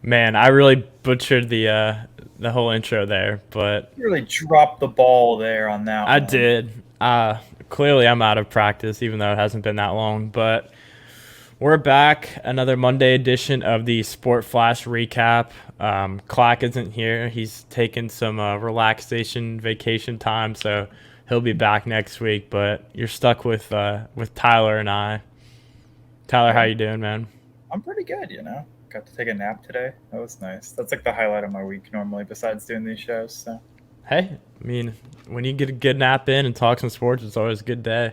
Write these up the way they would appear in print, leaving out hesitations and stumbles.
Man, I really butchered the whole intro there, but You really dropped the ball there on that I one. did. Clearly, I'm out of practice, even though it hasn't been that long. But we're back. Another Monday edition of the Sport Flash recap. Clack isn't here. He's taking some relaxation, vacation time, so he'll be back next week. But you're stuck with Tyler and I. Tyler, how Yeah, you doing, man? I'm pretty good. Got to take a nap today. That was nice. That's like the highlight of my week normally, besides doing these shows. So, Hey, I mean, when you get a good nap in and talk some sports, it's always a good day.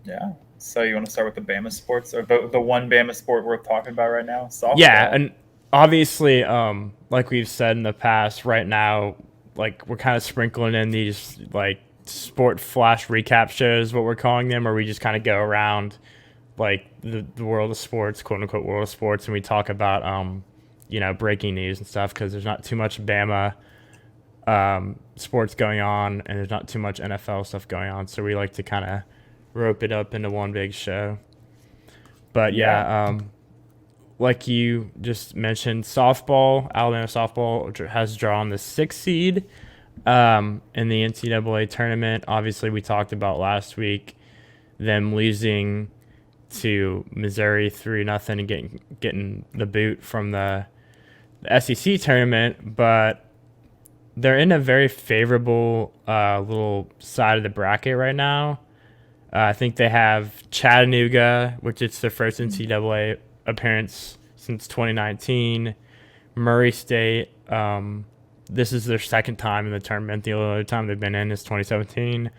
yeah. So you want to start with the Bama sports, or the one Bama sport worth talking about right now? Yeah, Softball. and obviously, like we've said in the past, right now, like we're kind of sprinkling in these like sport flash recap shows, what we're calling them, where we just kind of go around like the world of sports, quote unquote world of sports, and we talk about breaking news and stuff because there's not too much Bama sports going on, and there's not too much NFL stuff going on, so we like to kind of rope it up into one big show. But Yeah. yeah, like you just mentioned, softball, Alabama softball has drawn the sixth seed in the NCAA tournament. Obviously, we talked about last week them losing to Missouri 3-0 and getting the boot from the SEC tournament, but they're in a very favorable little side of the bracket right now. I think they have Chattanooga, which is their first NCAA appearance since 2019. Murray State, this is their second time in the tournament. The only other time they've been in is 2017.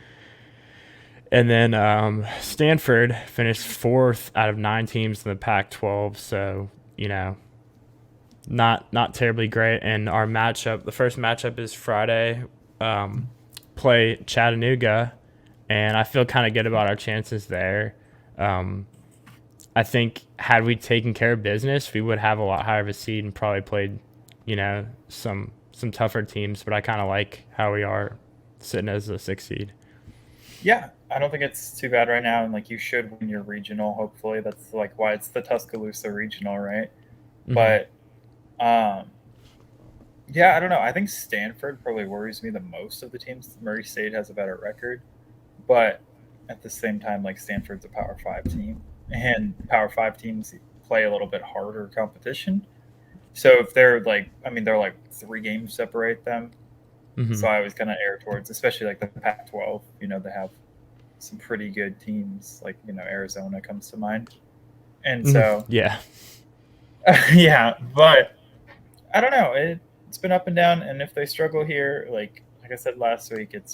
And then Stanford finished fourth out of 9 teams in the Pac-12. So not terribly great. And our matchup, the first matchup is Friday. Play Chattanooga, and I feel kind of good about our chances there. I think had we taken care of business, we would have a lot higher of a seed and probably played, some tougher teams. But I kind of like how we are sitting as a 6 seed. Yeah. I don't think it's too bad right now, and like you should win your regional. Hopefully, that's like why it's the Tuscaloosa regional, right? Mm-hmm. But um, yeah, I don't know. I think Stanford probably worries me the most of the teams. Murray State has a better record, but at the same time, like Stanford's a Power Five team, and Power Five teams play a little bit harder competition. So if they're like, I mean, they're like 3 games separate them. Mm-hmm. So I always kind of err towards, especially like the Pac-12. They have some pretty good teams. Like Arizona comes to mind, and Mm-hmm. so Yeah. yeah. But I don't know. It's been up and down, and if they struggle here, like I said last week, it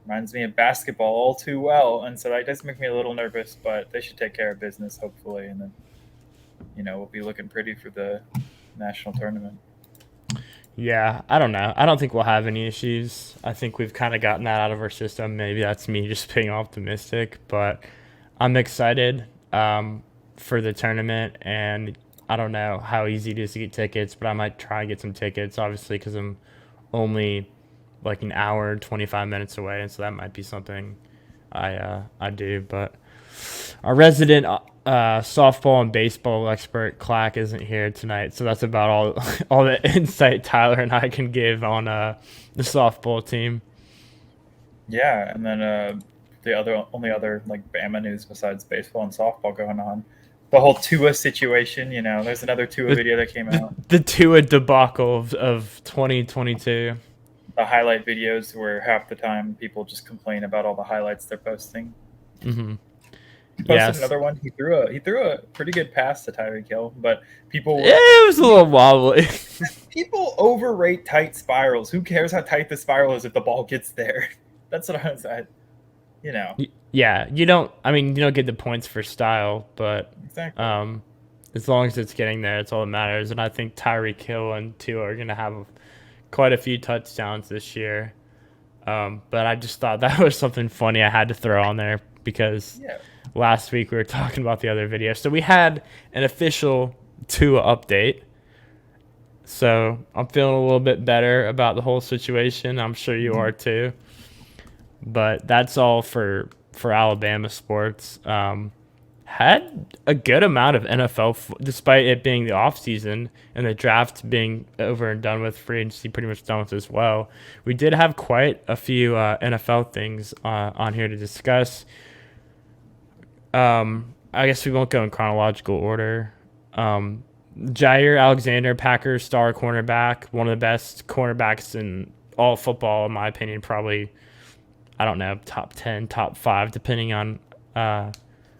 reminds me of basketball all too well, and so that does make me a little nervous. But they should take care of business, hopefully, and then we'll be looking pretty for the national tournament. Yeah, I don't know. I don't think we'll have any issues. I think we've kind of gotten that out of our system. Maybe that's me just being optimistic, but I'm excited for the tournament, and I don't know how easy it is to get tickets, but I might try and get some tickets, obviously, because I'm only like an hour and 25 minutes away, and so that might be something I do. But our resident softball and baseball expert Clack isn't here tonight, so that's about all the insight Tyler and I can give on the softball team. Yeah, and then the only other like Bama news besides baseball and softball going on, the whole Tua situation. There's another Tua The video that came the, out. the Tua debacle of 2022. The highlight videos where half the time people just complain about all the highlights they're posting. Mm-hmm. He posted Yes, another one. He threw a pretty good pass to Tyreek Hill, but it was a little wobbly. people overrate tight spirals. Who cares how tight the spiral is if the ball gets there? That's what I was at. You know Yeah, you don't. I mean, you don't get the points for style, but exactly. um, as long as it's getting there, it's all that matters. And I think Tyreek Hill and Tua are gonna have quite a few touchdowns this year. But I just thought that was something funny I had to throw on there because Yeah. last week we were talking about the other video. So we had an official Tua update. So I'm feeling a little bit better about the whole situation. I'm sure you are too. But that's all for Alabama sports. Had a good amount of NFL, despite it being the off season and the draft being over and done with, free agency pretty much done with as well. We did have quite a few NFL things on here to discuss. I guess we won't go in chronological order. Jaire Alexander, Packers star cornerback, one of the best cornerbacks in all football, in my opinion. Probably, I don't know, top 10, top 5, depending on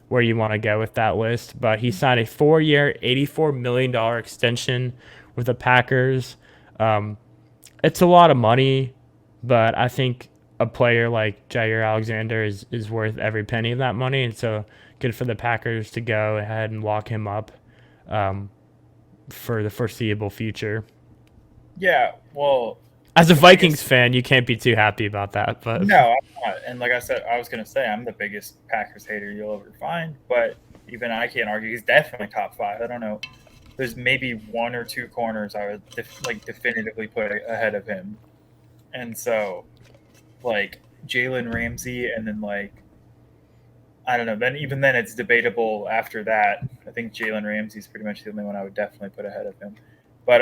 where you want to go with that list. But he signed a 4-year, $84 million extension with the Packers. It's a lot of money, but I think a player like Jaire Alexander is worth every penny of that money. And so good for the Packers to go ahead and lock him up for the foreseeable future. Yeah. Well, as a Vikings fan, you can't be too happy about that. But no, I'm not. And like I said, I was going to say I'm the biggest Packers hater you'll ever find, but even I can't argue he's definitely top 5. I don't know. There's maybe 1 or 2 corners I would definitively put ahead of him. And so, like Jalen Ramsey, and then I don't know. Then even then, it's debatable. After that, I think Jalen Ramsey's pretty much the only one I would definitely put ahead of him. But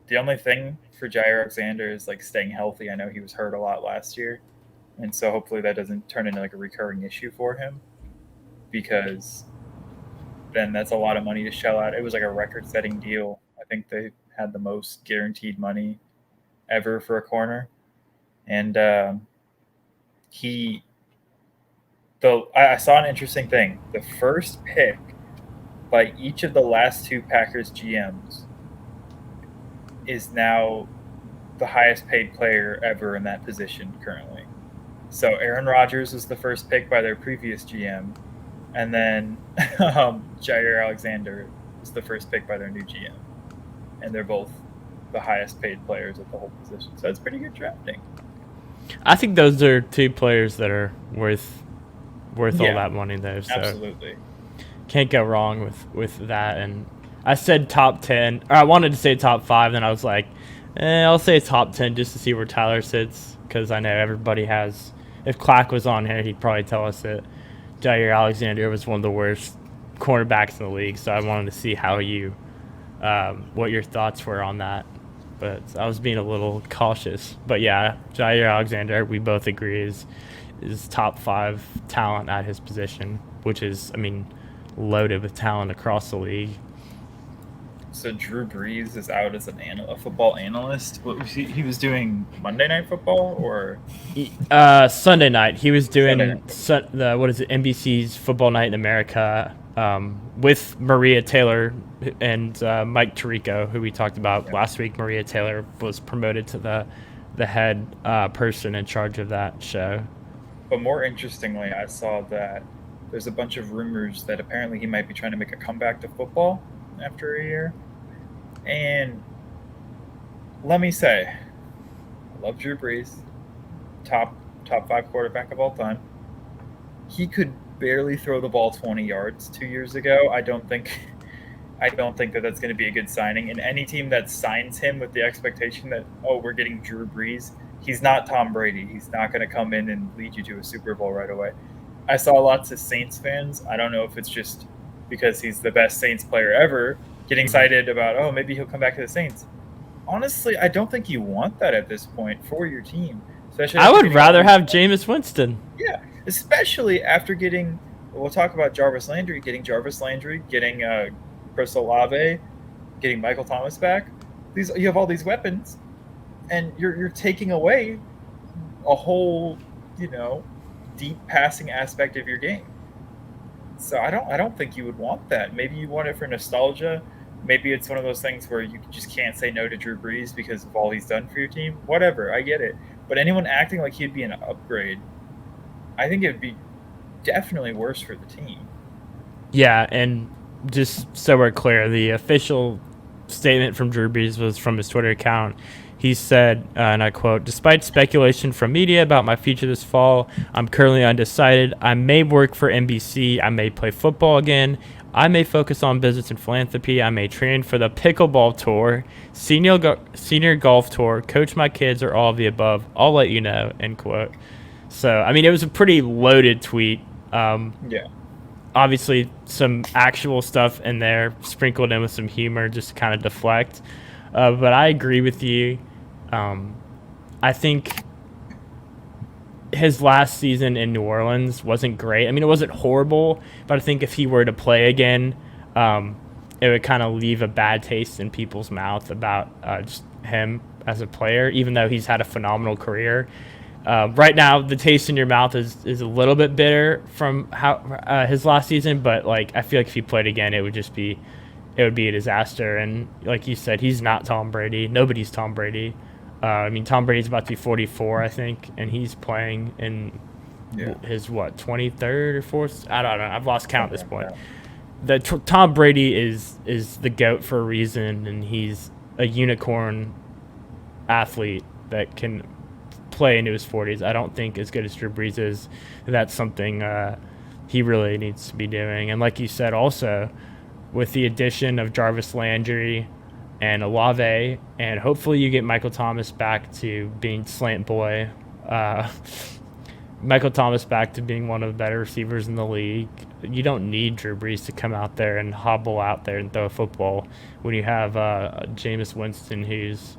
the only thing for Jaire Alexander is staying healthy. I know he was hurt a lot last year, and so hopefully that doesn't turn into a recurring issue for him, because then that's a lot of money to shell out. It was a record-setting deal. I think they had the most guaranteed money ever for a corner, and I saw an interesting thing. The first pick by each of the last 2 Packers GMs is now the highest paid player ever in that position currently. So Aaron Rodgers was the first pick by their previous GM, and then Jaire Alexander was the first pick by their new GM. And they're both the highest paid players at the whole position. So it's pretty good drafting. I think those are 2 players that are worth all that money there. So absolutely. Can't go wrong with that. And I said top 10, or I wanted to say top 5, then I was like, I'll say top 10 just to see where Tyler sits, because I know everybody has. If Clack was on here, he'd probably tell us that Jaire Alexander was one of the worst cornerbacks in the league. So I wanted to see how what your thoughts were on that. But I was being a little cautious. But yeah, Jaire Alexander, we both agree is top 5 talent at his position, which is, loaded with talent across the league. So Drew Brees is out as a football analyst. What was he was doing Monday Night Football or Sunday night? He was doing NBC's Football Night in America with Maria Taylor and Mike Tirico, who we talked about last week. Maria Taylor was promoted to the head person in charge of that show. But more interestingly, I saw that there's a bunch of rumors that apparently he might be trying to make a comeback to football after a year. And let me say, I love Drew Brees, top 5 quarterback of all time. He could barely throw the ball 20 yards 2 years ago. I don't think that that's going to be a good signing. And any team that signs him with the expectation that, we're getting Drew Brees, he's not Tom Brady. He's not going to come in and lead you to a Super Bowl right away. I saw lots of Saints fans. I don't know if it's just because he's the best Saints player ever, getting excited about, maybe he'll come back to the Saints. Honestly, I don't think you want that at this point for your team. Especially I would rather have Jameis Winston. Yeah, especially after we'll talk about Jarvis Landry, getting Chris Olave, getting Michael Thomas back. You have all these weapons, and you're taking away a whole, deep passing aspect of your game. So I don't think you would want that. Maybe you want it for nostalgia. Maybe it's one of those things where you just can't say no to Drew Brees because of all he's done for your team. Whatever, I get it. But anyone acting like he'd be an upgrade, I think it would be definitely worse for the team. Yeah, and just so we're clear, the official statement from Drew Brees was from his Twitter account. He said, and I quote, "Despite speculation from media about my future this fall, I'm currently undecided. I may work for NBC. I may play football again. I may focus on business and philanthropy. I may train for the pickleball tour, senior golf tour, coach my kids, or all of the above. I'll let you know," end quote. So, I mean, it was a pretty loaded tweet. Yeah. Obviously, some actual stuff in there, sprinkled in with some humor, just to kind of deflect. But I agree with you. I think his last season in New Orleans wasn't great. I mean, it wasn't horrible, but I think if he were to play again, it would kind of leave a bad taste in people's mouth about just him as a player, even though he's had a phenomenal career. Right now, the taste in your mouth is a little bit bitter from how his last season, but like I feel like if he played again, it would be a disaster. And like you said, he's not Tom Brady. Nobody's Tom Brady. I mean, Tom Brady's about to be 44, I think, and he's playing in his, 23rd or 4th? I don't know. I've lost count at this point. Tom Brady is the GOAT for a reason, and he's a unicorn athlete that can play into his 40s. I don't think as good as Drew Brees is. That's something he really needs to be doing. And like you said, also, with the addition of Jarvis Landry and Olave, and hopefully you get Michael Thomas back to being slant boy. Michael Thomas back to being one of the better receivers in the league. You don't need Drew Brees to come out there and hobble out there and throw a football when you have Jameis Winston, who's,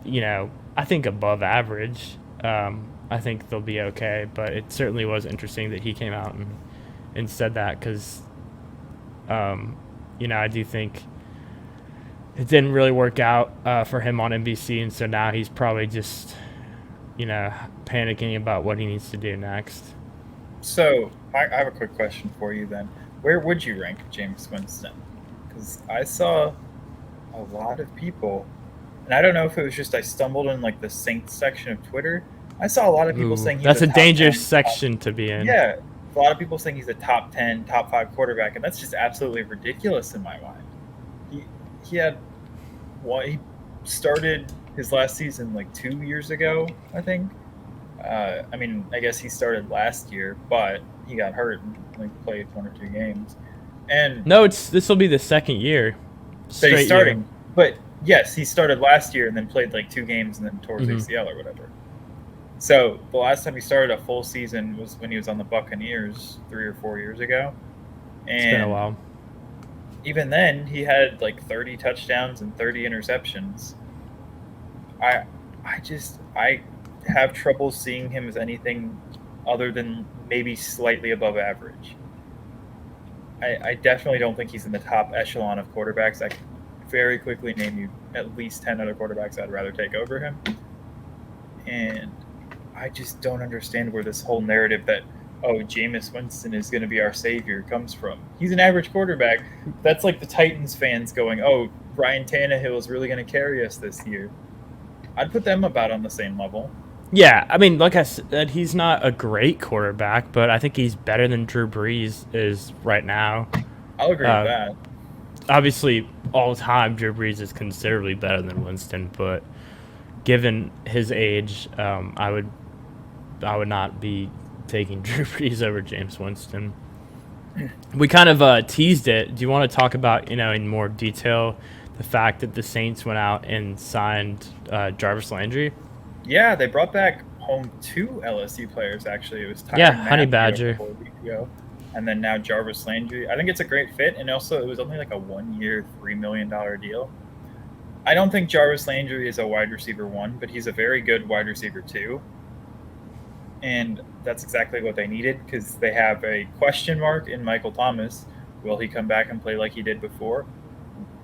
I think above average. I think they'll be okay, but it certainly was interesting that he came out and said that because, I do think it didn't really work out for him on NBC, and so now he's probably just, panicking about what he needs to do next. So I have a quick question for you then. Where would you rank Jameis Winston? Because I saw a lot of people, and I don't know if it was just I stumbled in like the Saints section of Twitter. I saw a lot of people saying he's that's a dangerous 10, section to be in. Yeah, a lot of people saying he's a top 10, top 5 quarterback, and that's just absolutely ridiculous in my mind. He started his last season like 2 years ago, I think. I guess he started last year, but he got hurt and only played 1 or 2 games. And no, this will be the second year. So he's starting, but yes, he started last year and then played like 2 games and then tore his ACL or whatever. So the last time he started a full season was when he was on the Buccaneers 3 or 4 years ago. And it's been a while. Even then, he had like 30 touchdowns and 30 interceptions. I have trouble seeing him as anything other than maybe slightly above average. I definitely don't think he's in the top echelon of quarterbacks. I can very quickly name you at least 10 other quarterbacks I'd rather take over him. And I just don't understand where this whole narrative that, Jameis Winston is going to be our savior comes from. He's an average quarterback. That's like the Titans fans going, Ryan Tannehill is really going to carry us this year. I'd put them about on the same level. Yeah, I mean, like I said, he's not a great quarterback, but I think he's better than Drew Brees is right now. I'll agree with that. Obviously, all time, Drew Brees is considerably better than Winston, but given his age, I would not be taking Drew Brees over Jameis Winston. We kind of teased it. Do you want to talk about, in more detail, the fact that the Saints went out and signed Jarvis Landry? Yeah, they brought back home 2 LSU players, actually. It was Honey Badger. 4 weeks ago, and then now Jarvis Landry. I think it's a great fit, and also it was only like a 1-year, $3 million deal. I don't think Jarvis Landry is a wide receiver 1, but he's a very good wide receiver 2. And that's exactly what they needed because they have a question mark in Michael Thomas. Will he come back and play like he did before?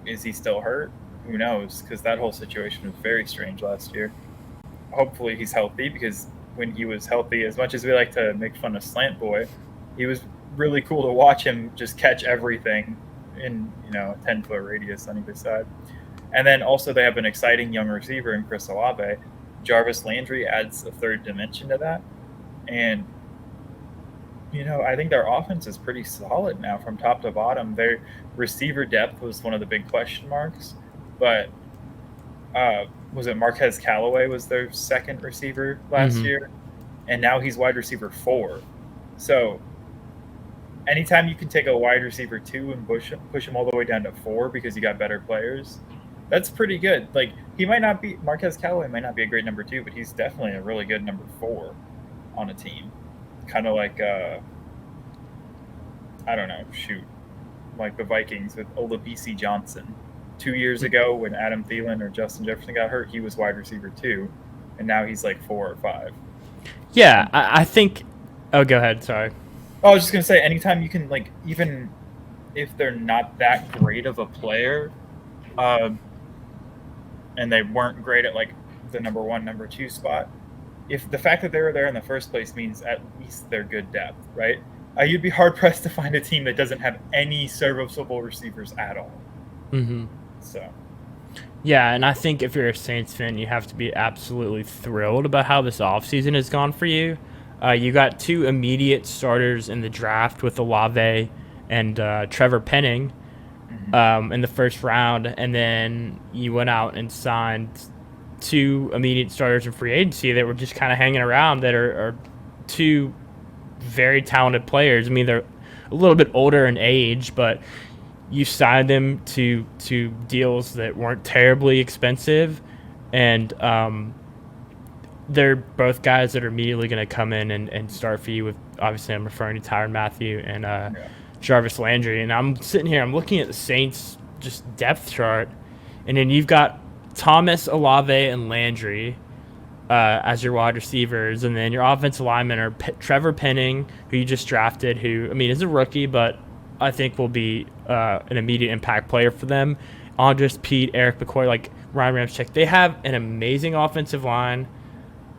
Is he still hurt? Who knows? Because that whole situation was very strange last year. Hopefully he's healthy because when he was healthy, as much as we like to make fun of Slant Boy, he was really cool to watch him just catch everything in a 10-foot radius on either side. And then also they have an exciting young receiver in Chris Olave. Jarvis Landry adds a third dimension to that. And, I think their offense is pretty solid now from top to bottom. Their receiver depth was one of the big question marks. But Was it Marquez Callaway was their second receiver last Mm-hmm. year, and now he's wide receiver 4. So anytime you can take a wide receiver 2 and push him all the way down to 4 because you got better players, that's pretty good. Like, he might not be Marquez Callaway might not be a great number 2, but he's definitely a really good number 4 on a team. Kind of like I don't know, like the Vikings with Olabisi Johnson. 2 years ago, when Adam Thielen or Justin Jefferson got hurt, he was wide receiver 2, and now he's like 4 or 5. Yeah, I think. Oh, go ahead. Sorry. Oh, I was just gonna say, anytime you can, like, even if they're not that great of a player, and they weren't great at like the number 1, number 2 spot, if the fact that they were there in the first place means at least they're good depth, right? You'd be hard pressed to find a team that doesn't have any serviceable receivers at all. Mm-hmm. So. Yeah, and I think if you're a Saints fan, you have to be absolutely thrilled about how this offseason has gone for you. You got 2 immediate starters in the draft with Olave and Trevor Penning in the first round, and then you went out and signed 2 immediate starters in free agency that were just kind of hanging around that are 2 very talented players. I mean, they're a little bit older in age, but you signed them to deals that weren't terribly expensive, and they're both guys that are immediately going to come in and start for you with, obviously I'm referring to Tyrann Mathieu and Jarvis Landry. And I'm sitting here, I'm looking at the Saints just depth chart, and then you've got Thomas, Olave, and Landry as your wide receivers, and then your offensive linemen are Trevor Penning, who you just drafted, who, I mean, is a rookie, but I think will be an immediate impact player for them. Andres Pete, Eric McCoy, like Ryan Ramczyk. They have an amazing offensive line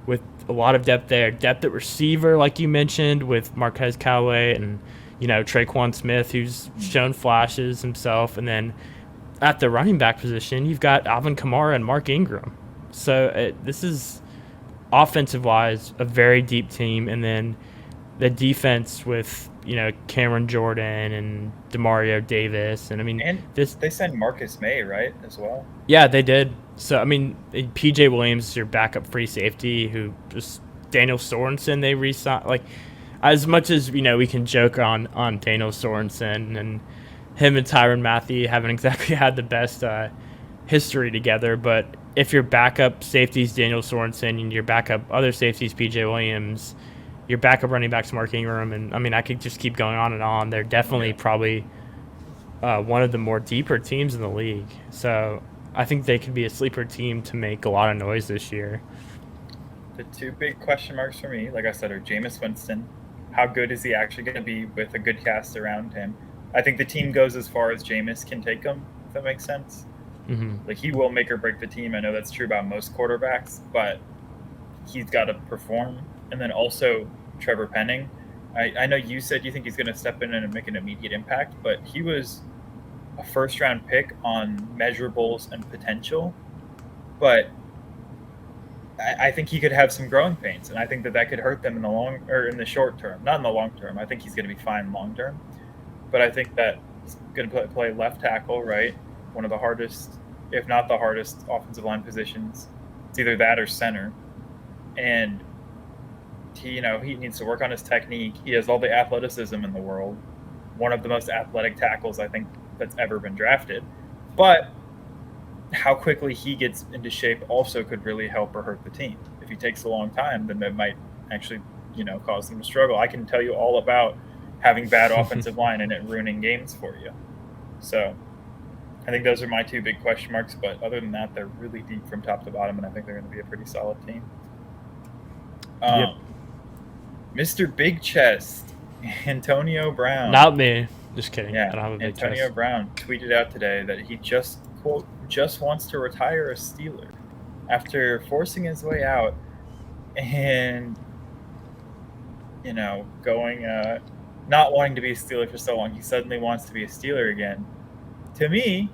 with a lot of depth there. Depth at receiver, like you mentioned, with Marquez Callaway and, Traquan Smith, who's shown flashes himself. And then at the running back position, you've got Alvin Kamara and Mark Ingram. So this is, offensive-wise, a very deep team. And then the defense with, Cameron Jordan and Demario Davis. And, I mean, and they signed Marcus May, right, as well? Yeah, they did. So, I mean, P.J. Williams is your backup free safety, who just Daniel Sorensen they re-signed. Like, as much as, we can joke on Daniel Sorensen, and him and Tyrann Mathieu haven't exactly had the best history together, but if your backup safety is Daniel Sorensen and your backup other safety is P.J. Williams, your backup running back's Mark Ingram, and, I mean, I could just keep going on and on. They're definitely probably one of the more deeper teams in the league. So I think they could be a sleeper team to make a lot of noise this year. The 2 big question marks for me, like I said, are Jameis Winston. How good is he actually going to be with a good cast around him? I think the team goes as far as Jameis can take him, if that makes sense. Mm-hmm. Like, he will make or break the team. I know that's true about most quarterbacks, but he's got to perform. And then also Trevor Penning. I know you said you think he's going to step in and make an immediate impact, but he was a first-round pick on measurables and potential. But I think he could have some growing pains, and I think that could hurt them in the short term. Not in the long term. I think he's going to be fine long term. But I think that he's going to play left tackle, right? One of the hardest, if not the hardest, offensive line positions. It's either that or center. And he needs to work on his technique. He has all the athleticism in the world. One of the most athletic tackles, I think, that's ever been drafted. But how quickly he gets into shape also could really help or hurt the team. If he takes a long time, then that might actually, cause them to struggle. I can tell you all about having bad offensive line and it ruining games for you. So I think those are my 2 big question marks. But other than that, they're really deep from top to bottom, and I think they're going to be a pretty solid team. Yep. Mr. Big Chest, Antonio Brown. Not me. Just kidding. Yeah, I don't have a big Antonio chest. Brown tweeted out today that he just, quote, just wants to retire a Steeler after forcing his way out and, going, not wanting to be a Steeler for so long. He suddenly wants to be a Steeler again. To me,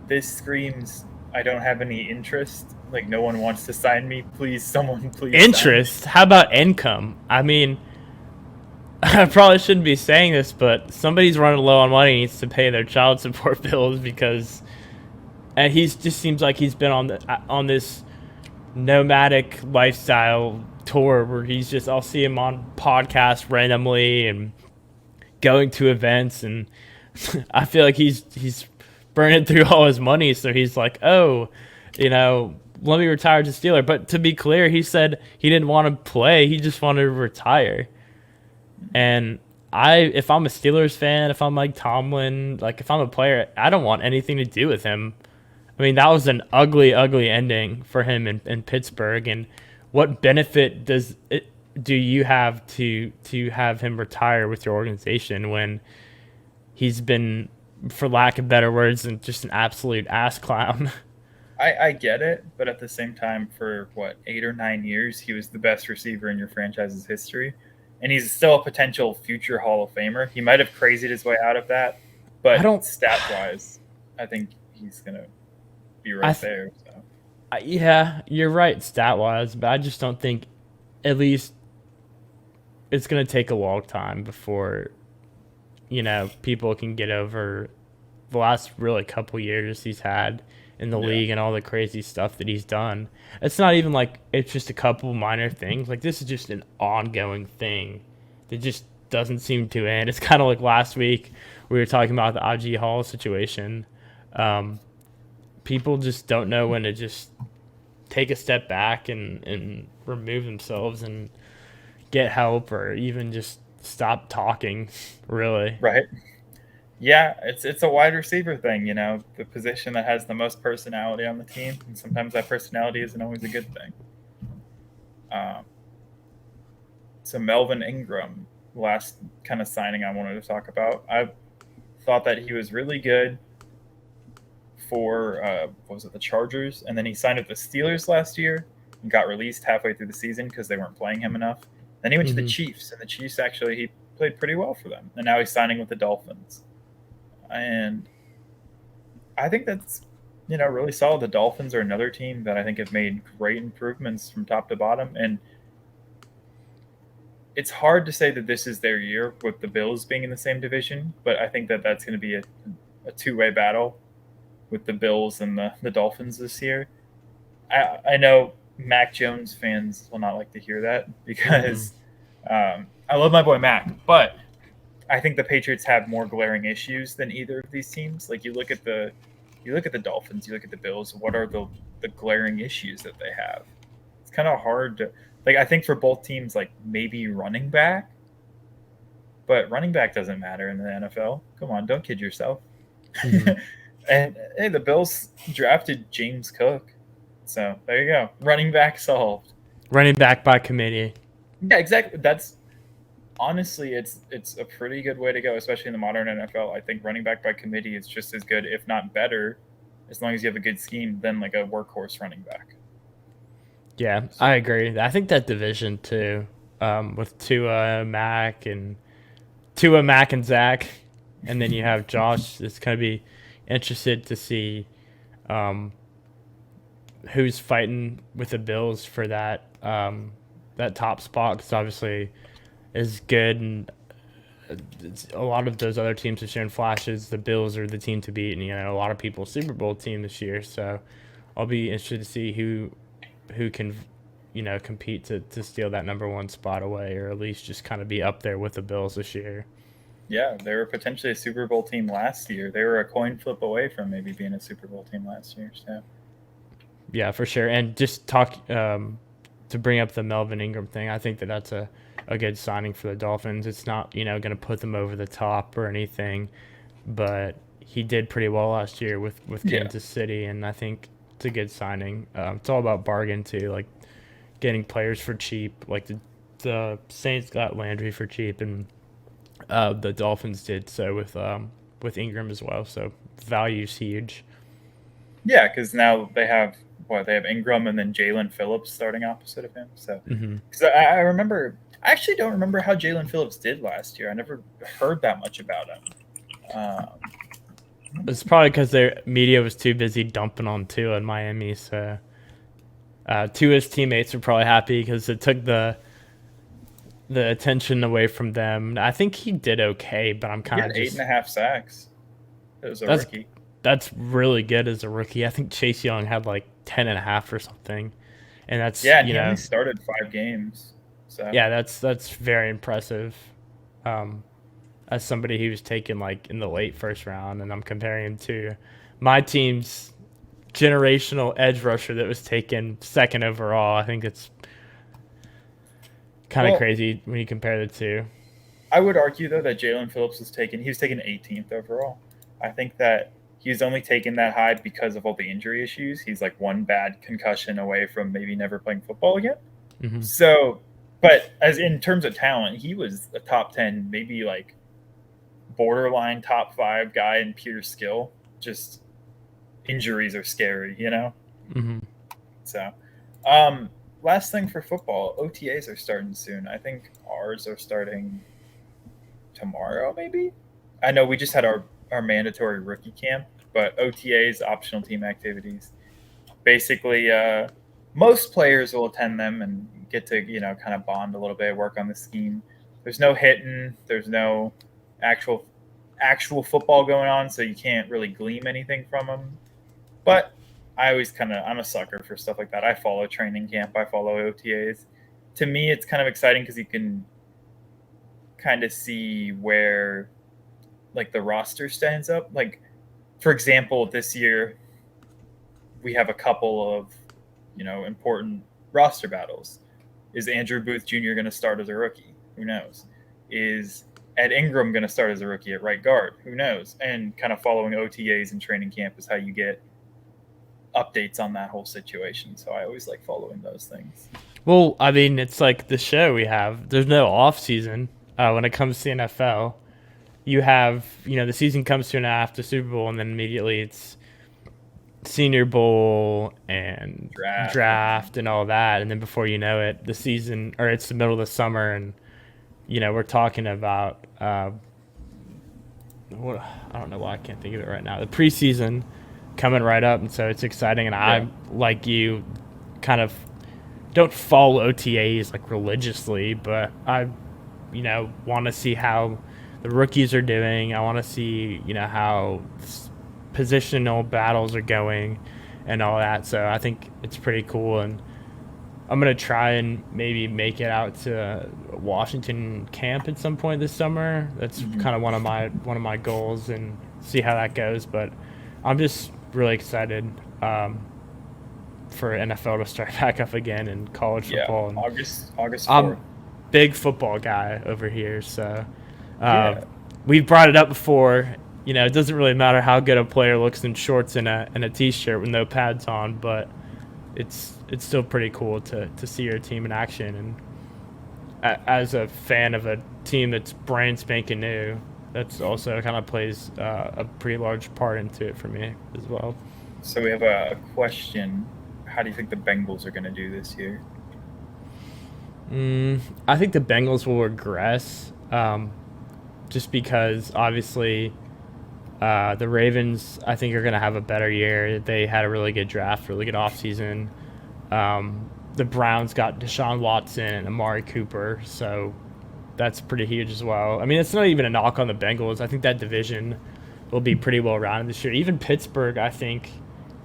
this screams, I don't have any interest. Like, no one wants to sign me. Please, someone please. Interest? How about income? I mean, I probably shouldn't be saying this, but somebody's running low on money and needs to pay their child support bills because and he's just seems like he's been on this nomadic lifestyle tour where he's just I'll see him on podcasts randomly and going to events, and I feel like he's burning through all his money, so he's like, oh, let me retire as a Steeler. But to be clear, he said he didn't want to play, he just wanted to retire. And if I'm a Steelers fan, if I'm like Tomlin, like if I'm a player, I don't want anything to do with him. I mean, that was an ugly, ugly ending for him in Pittsburgh. And what benefit do you have to have him retire with your organization when he's been, for lack of better words, and just an absolute ass clown? I get it, but at the same time, for 8 or 9 years, he was the best receiver in your franchise's history, and he's still a potential future Hall of Famer. He might have crazied his way out of that, but stat wise, I think he's gonna be right there. So. Yeah, you're right, stat wise, but I just don't think, at least, it's gonna take a long time before people can get over the last really couple years he's had in the league and all the crazy stuff that he's done. It's not even like it's just a couple minor things. Like, this is just an ongoing thing that just doesn't seem to end. It's kind of like last week we were talking about the I.G. Hall situation. People just don't know when to just take a step back and remove themselves and get help, or even just stop talking, really. Right. Yeah, it's a wide receiver thing, the position that has the most personality on the team, and sometimes that personality isn't always a good thing. So Melvin Ingram, last kind of signing I wanted to talk about. I thought that he was really good for the Chargers, and then he signed with the Steelers last year and got released halfway through the season because they weren't playing him enough. Then he went to the Chiefs, and the Chiefs actually he played pretty well for them, and now he's signing with the Dolphins. And I think that's, really solid. The Dolphins are another team that I think have made great improvements from top to bottom. And it's hard to say that this is their year with the Bills being in the same division, but I think that that's going to be a two-way battle with the Bills and the Dolphins this year. I know Mac Jones fans will not like to hear that because I love my boy Mac, but I think the Patriots have more glaring issues than either of these teams. Like, you look at the Dolphins, you look at the Bills. What are the glaring issues that they have? It's kind of hard to I think for both teams, maybe running back, but running back doesn't matter in the NFL. Come on, don't kid yourself. And hey, the Bills drafted James Cook, so there you go. Running back solved. Running back by committee. Yeah, exactly. That's. Honestly, it's a pretty good way to go, especially in the modern NFL. I think running back by committee is just as good, if not better, as long as you have a good scheme, than a workhorse running back. Yeah, I agree. I think that division too, with Tua, Mac, and Zach, and then you have Josh. It's going to be interested to see who's fighting with the Bills for that top spot, because obviously is good, and a lot of those other teams have shown flashes. The Bills are the team to beat, and a lot of people Super Bowl team this year. So I'll be interested to see who can compete to steal that number one spot away, or at least just kind of be up there with the Bills this year. Yeah, they were potentially a Super Bowl team last year. They were a coin flip away from maybe being a Super Bowl team last year. So yeah, for sure. And just talk to bring up the Melvin Ingram thing. I think that's a good signing for the Dolphins. It's not, going to put them over the top or anything, but he did pretty well last year with Kansas City, and I think it's a good signing. It's all about bargain too, like getting players for cheap. Like the Saints got Landry for cheap, and the Dolphins did so with Ingram as well. So value's huge. Yeah, because now they have Ingram and then Jalen Phillips starting opposite of him. So because I remember. I actually don't remember how Jalen Phillips did last year. I never heard that much about him. It's probably because their media was too busy dumping on Tua in Miami. So Tua's teammates were probably happy because it took the attention away from them. I think he did okay, but I'm kind of just 8.5 sacks. It was a rookie. that's really good as a rookie. I think Chase Young had like 10.5 or something, and that's Yeah, and he only started 5 games. So yeah, that's very impressive. Um, as somebody who was taken like in the late first round, and I'm comparing him to my team's generational edge rusher that was taken second overall. I think it's kind of well, crazy when you compare the two. I would argue though that Jalen Phillips was taken. He was taken 18th overall. I think that he's only taken that high because of all the injury issues. He's like one bad concussion away from maybe never playing football again. Mm-hmm. So, but as in terms of talent, he was a top 10, maybe like borderline top 5 guy in pure skill. Just injuries are scary, you know? Mm-hmm. So, um, last thing for football, OTAs are starting soon. I think ours are starting tomorrow, maybe. I know we just had our mandatory rookie camp, but OTAs, optional team activities, basically, most players will attend them and get to kind of bond a little bit, work on the scheme. There's no hitting, there's no actual football going on, so you can't really glean anything from them. But I'm a sucker for stuff like that. I follow training camp, I follow OTAs. To me, it's kind of exciting because you can kind of see where like the roster stands up. Like, for example, this year we have a couple of important roster battles. Is Andrew Booth Jr. going to start as a rookie? Who knows? Is Ed Ingram going to start as a rookie at right guard? Who knows? And kind of following OTAs and training camp is how you get updates on that whole situation. So I always like following those things. Well, I mean, it's like the show we have. There's no off season when it comes to NFL. You have, the season comes to an end after Super Bowl, and then immediately it's Senior Bowl and draft and all that, and then before you know it, the season, or it's the middle of the summer, and we're talking about what, I don't know why I can't think of it right now. The preseason coming right up, and so it's exciting. And I, like you, kind of don't follow OTAs like religiously, but I, want to see how the rookies are doing. I want to see, how positional battles are going and all that. So I think it's pretty cool, and I'm gonna try and maybe make it out to Washington camp at some point this summer. That's kind of one of my goals, and see how that goes. But I'm just really excited for NFL to start back up again and college football. And August 4th. I'm a big football guy over here, so we've brought it up before. It doesn't really matter how good a player looks in shorts and a t-shirt with no pads on, but it's still pretty cool to see your team in action. And as a fan of a team that's brand spanking new, that's also kind of plays a pretty large part into it for me as well. So we have a question. How do you think the Bengals are going to do this year? I think the Bengals will regress, just because obviously the Ravens, I think, are going to have a better year. They had a really good draft, really good offseason. The Browns got Deshaun Watson and Amari Cooper, so that's pretty huge as well. I mean, it's not even a knock on the Bengals. I think that division will be pretty well rounded this year. Even Pittsburgh, I think,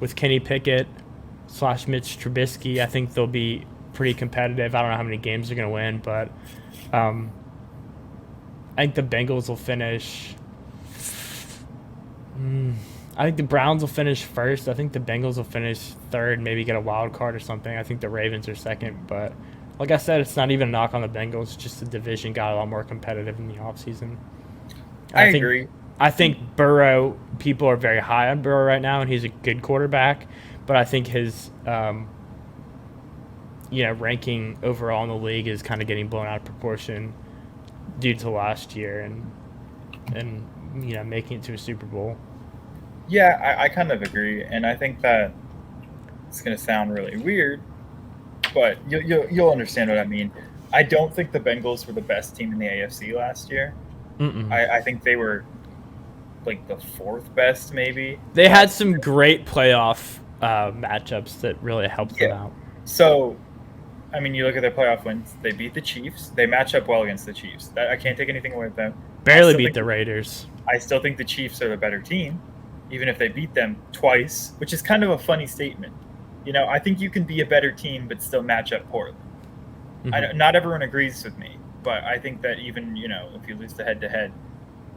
with Kenny Pickett / Mitch Trubisky, I think they'll be pretty competitive. I don't know how many games they're going to win, but I think the Bengals will finish. I think the Browns will finish first. I think the Bengals will finish third, maybe get a wild card or something. I think the Ravens are second. But like I said, it's not even a knock on the Bengals. It's just the division got a lot more competitive in the offseason. I agree. I think Burrow, people are very high on Burrow right now, and he's a good quarterback. But I think his ranking overall in the league is kind of getting blown out of proportion due to last year and making it to a Super Bowl. Yeah, I kind of agree, and I think that it's going to sound really weird, but you'll understand what I mean. I don't think the Bengals were the best team in the AFC last year. I think they were like the 4th best, maybe. They had some great playoff matchups that really helped them out. So, I mean, you look at their playoff wins. They beat the Chiefs. They match up well against the Chiefs. I can't take anything away from them. Barely beat the Raiders. I still think the Chiefs are the better team. even if they beat them twice, which is kind of a funny statement. I think you can be a better team but still match up poorly. Not everyone agrees with me, but I think that even, if you lose the head-to-head,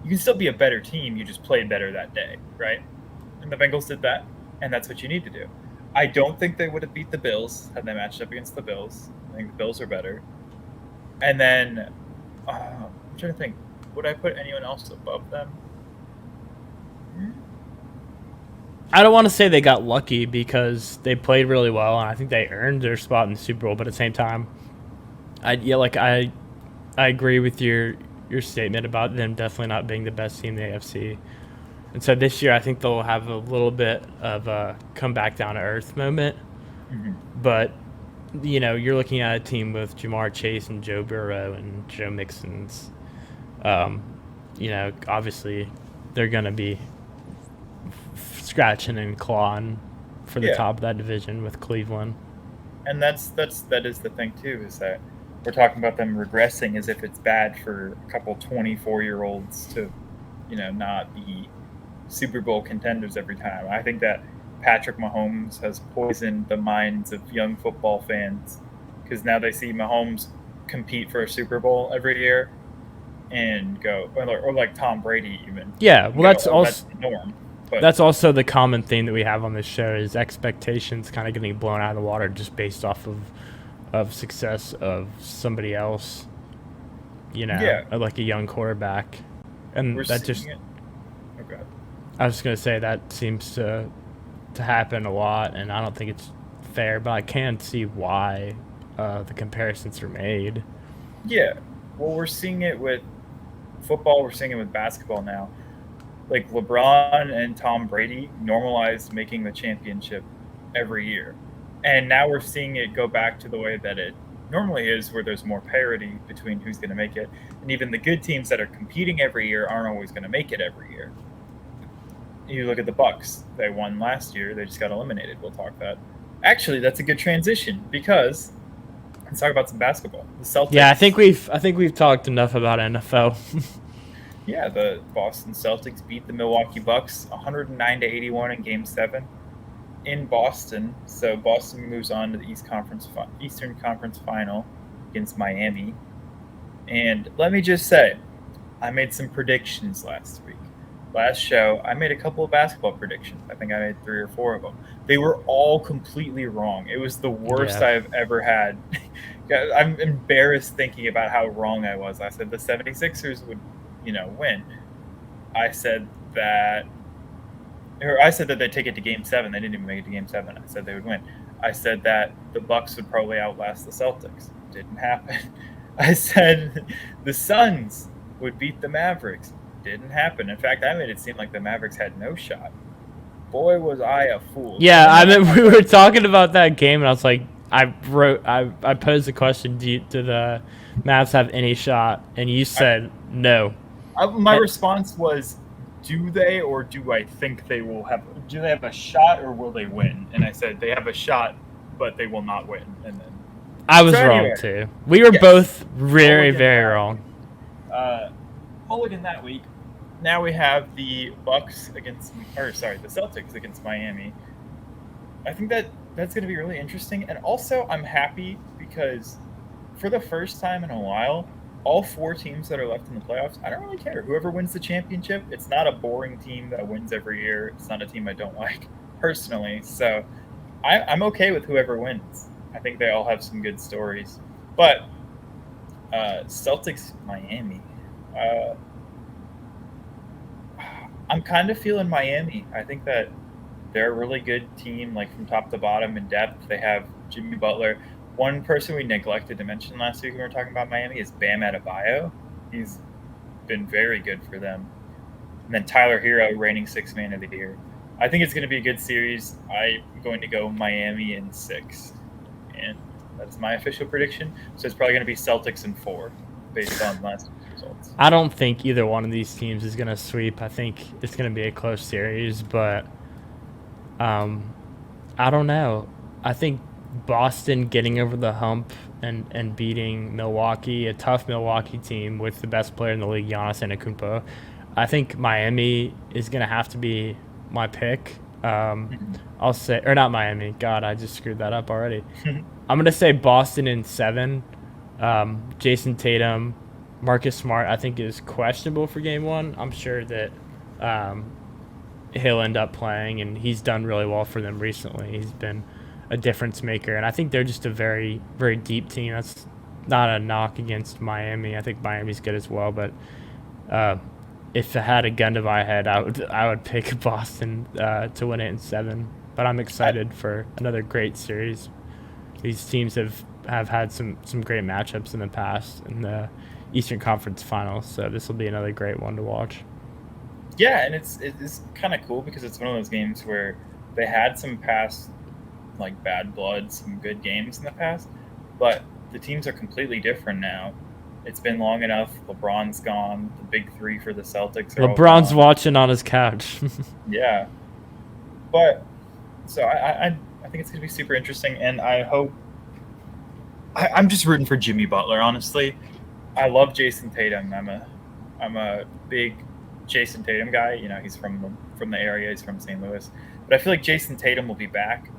you can still be a better team. You just played better that day, right? And the Bengals did that, and that's what you need to do. I don't think they would have beat the Bills had they matched up against the Bills. I think the Bills are better. And then, I'm trying to think, would I put anyone else above them? I don't want to say they got lucky because they played really well, and I think they earned their spot in the Super Bowl. But at the same time, I agree with your statement about them definitely not being the best team in the AFC. And so this year, I think they'll have a little bit of a come back down to earth moment. But you're looking at a team with Jamar Chase and Joe Burrow and Joe Mixon's. Obviously, they're gonna be scratching and clawing for the top of that division with Cleveland. And that is the thing too, is that we're talking about them regressing as if it's bad for a couple 24-year-olds to, not be Super Bowl contenders every time. I think that Patrick Mahomes has poisoned the minds of young football fans because now they see Mahomes compete for a Super Bowl every year and go, or like Tom Brady even. Yeah, well, that's also the norm. But that's also the common theme that we have on this show is expectations kind of getting blown out of the water just based off of success of somebody else, like a young quarterback. And that just okay. I was going to say that seems to happen a lot, and I don't think it's fair, but I can see why the comparisons are made. Yeah. Well, we're seeing it with football. We're seeing it with basketball now. Like LeBron and Tom Brady normalized making the championship every year. And now we're seeing it go back to the way that it normally is, where there's more parity between who's going to make it. And even the good teams that are competing every year aren't always going to make it every year. You look at the Bucks. They won last year. They just got eliminated. We'll talk that. Actually, that's a good transition because let's talk about some basketball. The Celtics. Yeah, I think we've talked enough about NFL. Yeah, the Boston Celtics beat the Milwaukee Bucks 109-81 in Game 7 in Boston. So Boston moves on to the Eastern Conference Final against Miami. And let me just say, I made some predictions last week. Last show, I made a couple of basketball predictions. I think I made 3 or 4 of them. They were all completely wrong. It was the worst I've ever had. I'm embarrassed thinking about how wrong I was. I said the 76ers would win. I said that they'd take it to Game 7. They didn't even make it to Game 7. I said they would win. I said that the Bucks would probably outlast the Celtics. Didn't happen. I said the Suns would beat the Mavericks. Didn't happen. In fact, I made it seem like the Mavericks had no shot. Boy, was I a fool. Yeah, I mean, we were talking about that game, and I was like, I posed the question, do the Mavs have any shot? And you said no. My response was, do they, or do I think they will have? Do they have a shot, or will they win? And I said they have a shot, but they will not win. And then I was wrong too. We were both very, very wrong. Mulligan that week. Now we have the the Celtics against Miami. I think that's going to be really interesting, and also I'm happy because for the first time in a while, all 4 teams that are left in the playoffs, I don't really care. Whoever wins the championship, it's not a boring team that wins every year. It's not a team I don't like personally. So I'm okay with whoever wins. I think they all have some good stories. But Celtics, Miami. I'm kind of feeling Miami. I think that they're a really good team, like from top to bottom in depth. They have Jimmy Butler. One person we neglected to mention last week when we were talking about Miami is Bam Adebayo. He's been very good for them. And then Tyler Hero, reigning 6th man of the year. I think it's going to be a good series. I'm going to go Miami in 6. And that's my official prediction. So it's probably going to be Celtics in 4 based on last week's results. I don't think either one of these teams is going to sweep. I think it's going to be a close series, but I don't know. I think Boston getting over the hump and beating Milwaukee, a tough Milwaukee team with the best player in the league, Giannis Antetokounmpo. I think Miami is going to have to be my pick. I'll say, or not Miami. God, I just screwed that up already. I'm gonna say Boston in 7. Jason Tatum, Marcus Smart, I think is questionable for Game 1. I'm sure that he'll end up playing, and he's done really well for them recently. He's been a difference maker, and I think they're just a very, very deep team. That's not a knock against Miami. I think Miami's good as well, but if I had a gun to my head, I would pick Boston to win it in 7. But I'm excited for another great series. These teams have had some great matchups in the past in the Eastern Conference Finals, so this will be another great one to watch. Yeah, and it's kind of cool because it's one of those games where they had some past like bad blood, some good games in the past, but the teams are completely different now. It's been long enough. LeBron's gone. The big three for the Celtics are LeBron's all gone. watching on his couch. Yeah, but so I think it's gonna be super interesting, and I hope. I'm just rooting for Jimmy Butler, honestly. I love Jason Tatum. I'm a big Jason Tatum guy. You know, he's from the area. He's from St. Louis, but I feel like Jason Tatum will be back.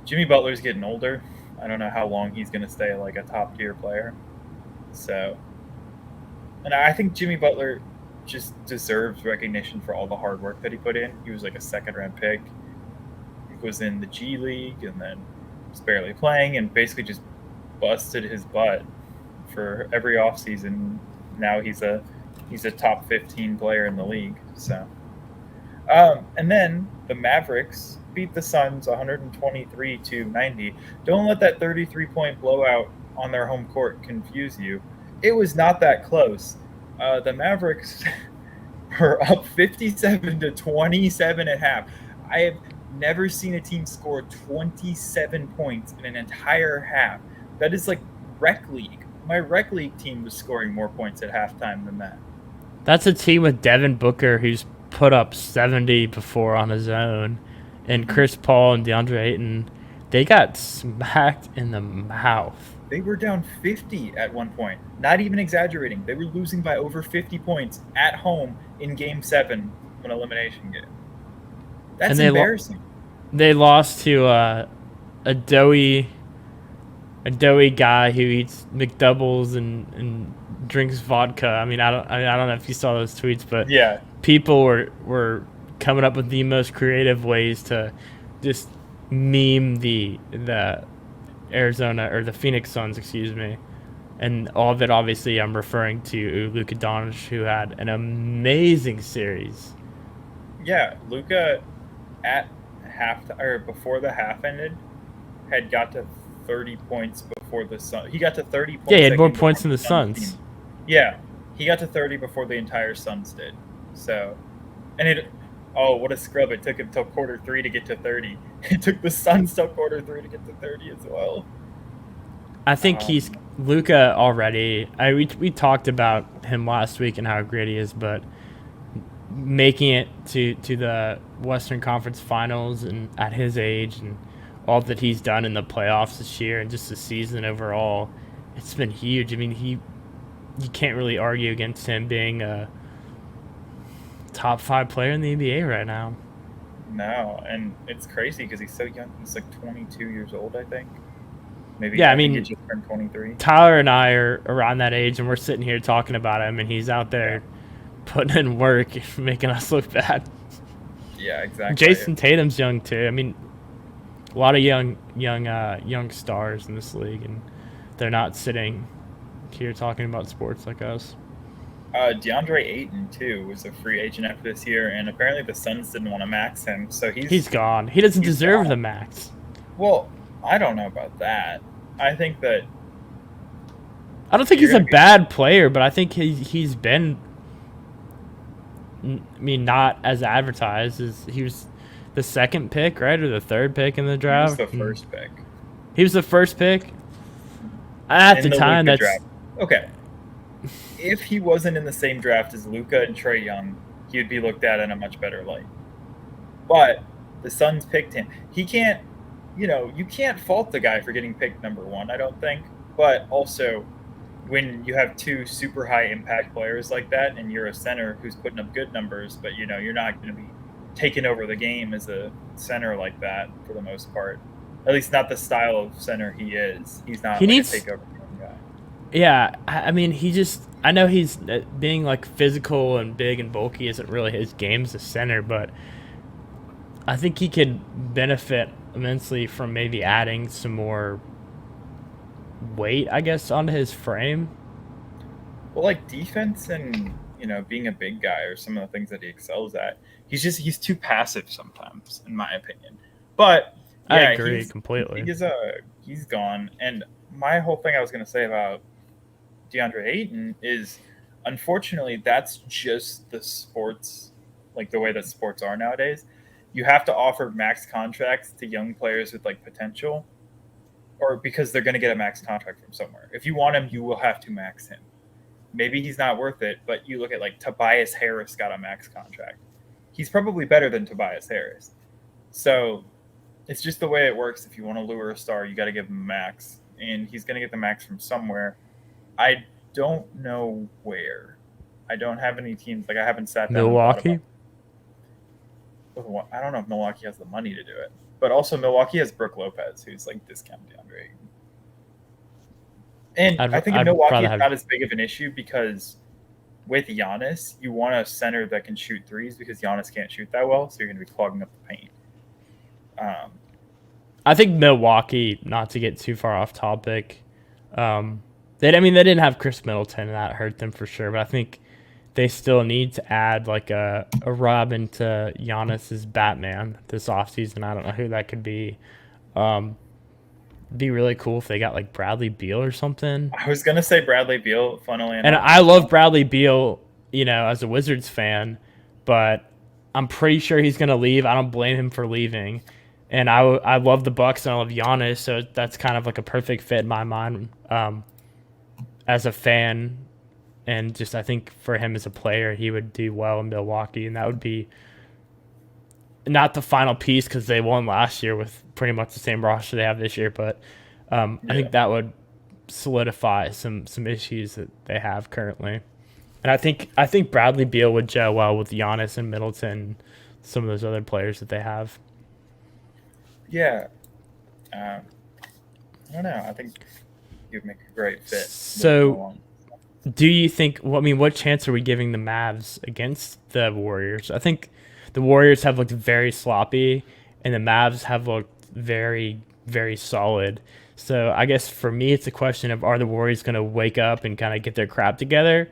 Jimmy Butler's getting older. I don't know how long he's going to stay like a top tier player. So, and I think Jimmy Butler just deserves recognition for all the hard work that he put in. He was like a 2nd-round pick. He was in the G League and then was barely playing and basically just busted his butt for every offseason. Now he's a top 15 player in the league. So, and then the Mavericks beat the Suns 123-90. Don't let that 33-point blowout on their home court confuse you. It was not that close. The Mavericks were up 57-27 at half. I have never seen a team score 27 points in an entire half. That is like rec league. My rec league team was scoring more points at halftime than that. That's a team with Devin Booker, who's put up 70 before on his own, and Chris Paul and DeAndre Ayton. They got smacked in the mouth. They were down 50 at one point. Not even exaggerating. They were losing by over 50 points at home in Game 7 of an elimination game. That's embarrassing. They lost to a doughy guy who eats McDoubles and drinks vodka. I mean, I don't know if you saw those tweets, but yeah, people were coming up with the most creative ways to just meme the Arizona or the Phoenix Suns, excuse me, and all of it. Obviously, I'm referring to Luka Doncic, who had an amazing series. Yeah, Luka at half or before the half ended had got to 30 points before the Suns. He got to 30 points. Yeah, he had more points than the Suns. Yeah, he got to 30 before the entire Suns did. So, and what a scrub. It took him till quarter 3 to get to 30. It took the Suns till quarter 3 to get to 30 as well. I think he's Luka already. We talked about him last week and how great he is, but making it to the Western Conference Finals and at his age and all that he's done in the playoffs this year and just the season overall, it's been huge. I mean, you can't really argue against him being a top 5 player in the NBA right now. No, and it's crazy because he's so young. He's like 22 years old, I think. Maybe. Yeah, I mean, he just turned 23. Tyler and I are around that age, and we're sitting here talking about him, and he's out there putting in work, making us look bad. Yeah, exactly. Jason Tatum's young too. I mean, a lot of young stars in this league, and they're not sitting here talking about sports like us. DeAndre Ayton too was a free agent after this year, and apparently the Suns didn't want to max him, so he's gone. He doesn't deserve the max. Well, I don't know about that. I think that I don't think he's a bad player, but I think he's been. I mean, not as advertised as he was the 2nd pick, right, or the 3rd pick in the draft. He was the 1st pick. He was the 1st pick. At the time, that's draft. Okay. If he wasn't in the same draft as Luka and Trae Young, he would be looked at in a much better light. But the Suns picked him. He can't, you can't fault the guy for getting picked number 1, I don't think. But also, when you have 2 super high impact players like that, and you're a center who's putting up good numbers, but you're not going to be taken over the game as a center like that for the most part. At least not the style of center he is. He's not He like a needs, takeover guy. yeah. I mean, I know he's being like physical and big and bulky isn't really his game as a center, but I think he could benefit immensely from maybe adding some more weight, I guess, onto his frame. Well, like defense and being a big guy are some of the things that he excels at. He's too passive sometimes, in my opinion. But I yeah, agree completely. he's gone. And my whole thing I was gonna say about DeAndre Ayton is, unfortunately, that's just the sports, like the way that sports are nowadays. You have to offer max contracts to young players with like potential, or because they're going to get a max contract from somewhere. If you want him, you will have to max him. Maybe he's not worth it, but you look at like Tobias Harris got a max contract. He's probably better than Tobias Harris. So it's just the way it works. If you want to lure a star, you got to give him a max, and he's going to get the max from somewhere. I don't know where. I don't have any teams. Like I haven't sat down. Milwaukee. I don't know if Milwaukee has the money to do it, but also Milwaukee has Brook Lopez, who's like discount DeAndre Ayton. And I think in Milwaukee it's not as big of an issue because with Giannis, you want a center that can shoot threes because Giannis can't shoot that well, so you're going to be clogging up the paint. I think Milwaukee, not to get too far off topic, they didn't have Chris Middleton, and that hurt them for sure. But I think they still need to add like a Robin to Giannis's Batman this offseason. I don't know who that could be. Be really cool if they got like Bradley Beal or something. I was gonna say Bradley Beal, funnily enough. And I love Bradley Beal, as a Wizards fan, but I'm pretty sure he's gonna leave. I don't blame him for leaving. And I love the Bucks and I love Giannis, so that's kind of like a perfect fit in my mind as a fan. And just I think for him as a player, he would do well in Milwaukee, and that would be not the final piece because they won last year with pretty much the same roster they have this year. But I think that would solidify some issues that they have currently. And I think Bradley Beal would gel well with Giannis and Middleton, some of those other players that they have. Yeah. I don't know. I think you'd make a great fit. So do you think, what chance are we giving the Mavs against the Warriors? I think the Warriors have looked very sloppy, and the Mavs have looked very, very solid. So I guess for me, it's a question of, are the Warriors going to wake up and kind of get their crap together,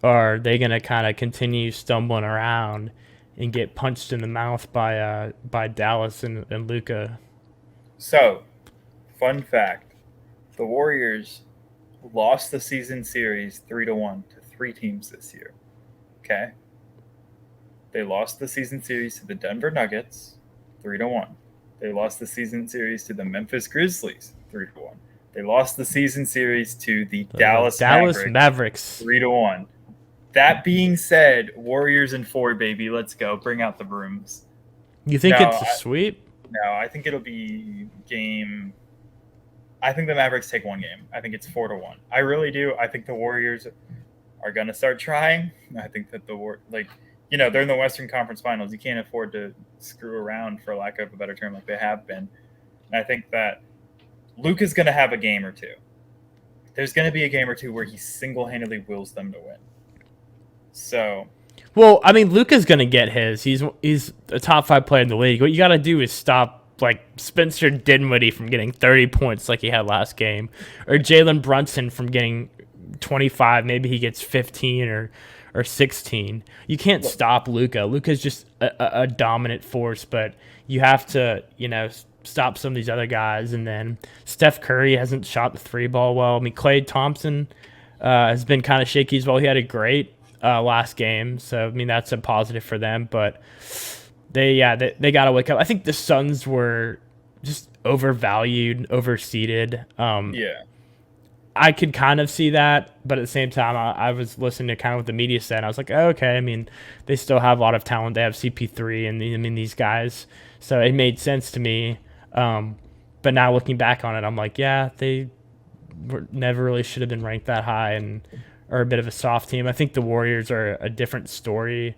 or are they going to kind of continue stumbling around and get punched in the mouth by Dallas and Luka? So, fun fact, the Warriors lost the season series 3-1 to 3 teams this year. Okay? They lost the season series to the Denver Nuggets 3-1. They lost the season series to the Memphis Grizzlies 3-1. They lost the season series to the Dallas Mavericks 3-1. That being said, Warriors in 4, baby. Let's go. Bring out the brooms. You think it's a sweep? No, I think it'll be game. I think the Mavericks take 1 game. I think it's 4-1. I really do. I think the Warriors are going to start trying. I think that they're in the Western Conference Finals. You can't afford to screw around, for lack of a better term, like they have been. And I think that Luka's going to have a game or two. There's going to be a game or two where he single-handedly wills them to win. So, well, Luka's gonna get his. He's a top 5 player in the league. What you gotta do is stop like Spencer Dinwiddie from getting 30 points like he had last game, or Jalen Brunson from getting 25. Maybe he gets 15 or 16. You can't stop Luka. Luka's just a dominant force, but you have to stop some of these other guys. And then Steph Curry hasn't shot the 3 ball well. Klay Thompson has been kind of shaky as well. He had a great last game, so that's a positive for them, but they got to wake up. I think the Suns were just overvalued, overseeded. I could kind of see that, but at the same time, I was listening to kind of what the media said. I was like, oh, okay. They still have a lot of talent. They have CP3 and these guys, so it made sense to me. But now looking back on it, I'm like, yeah, they never really should have been ranked that high and are a bit of a soft team. I think the Warriors are a different story.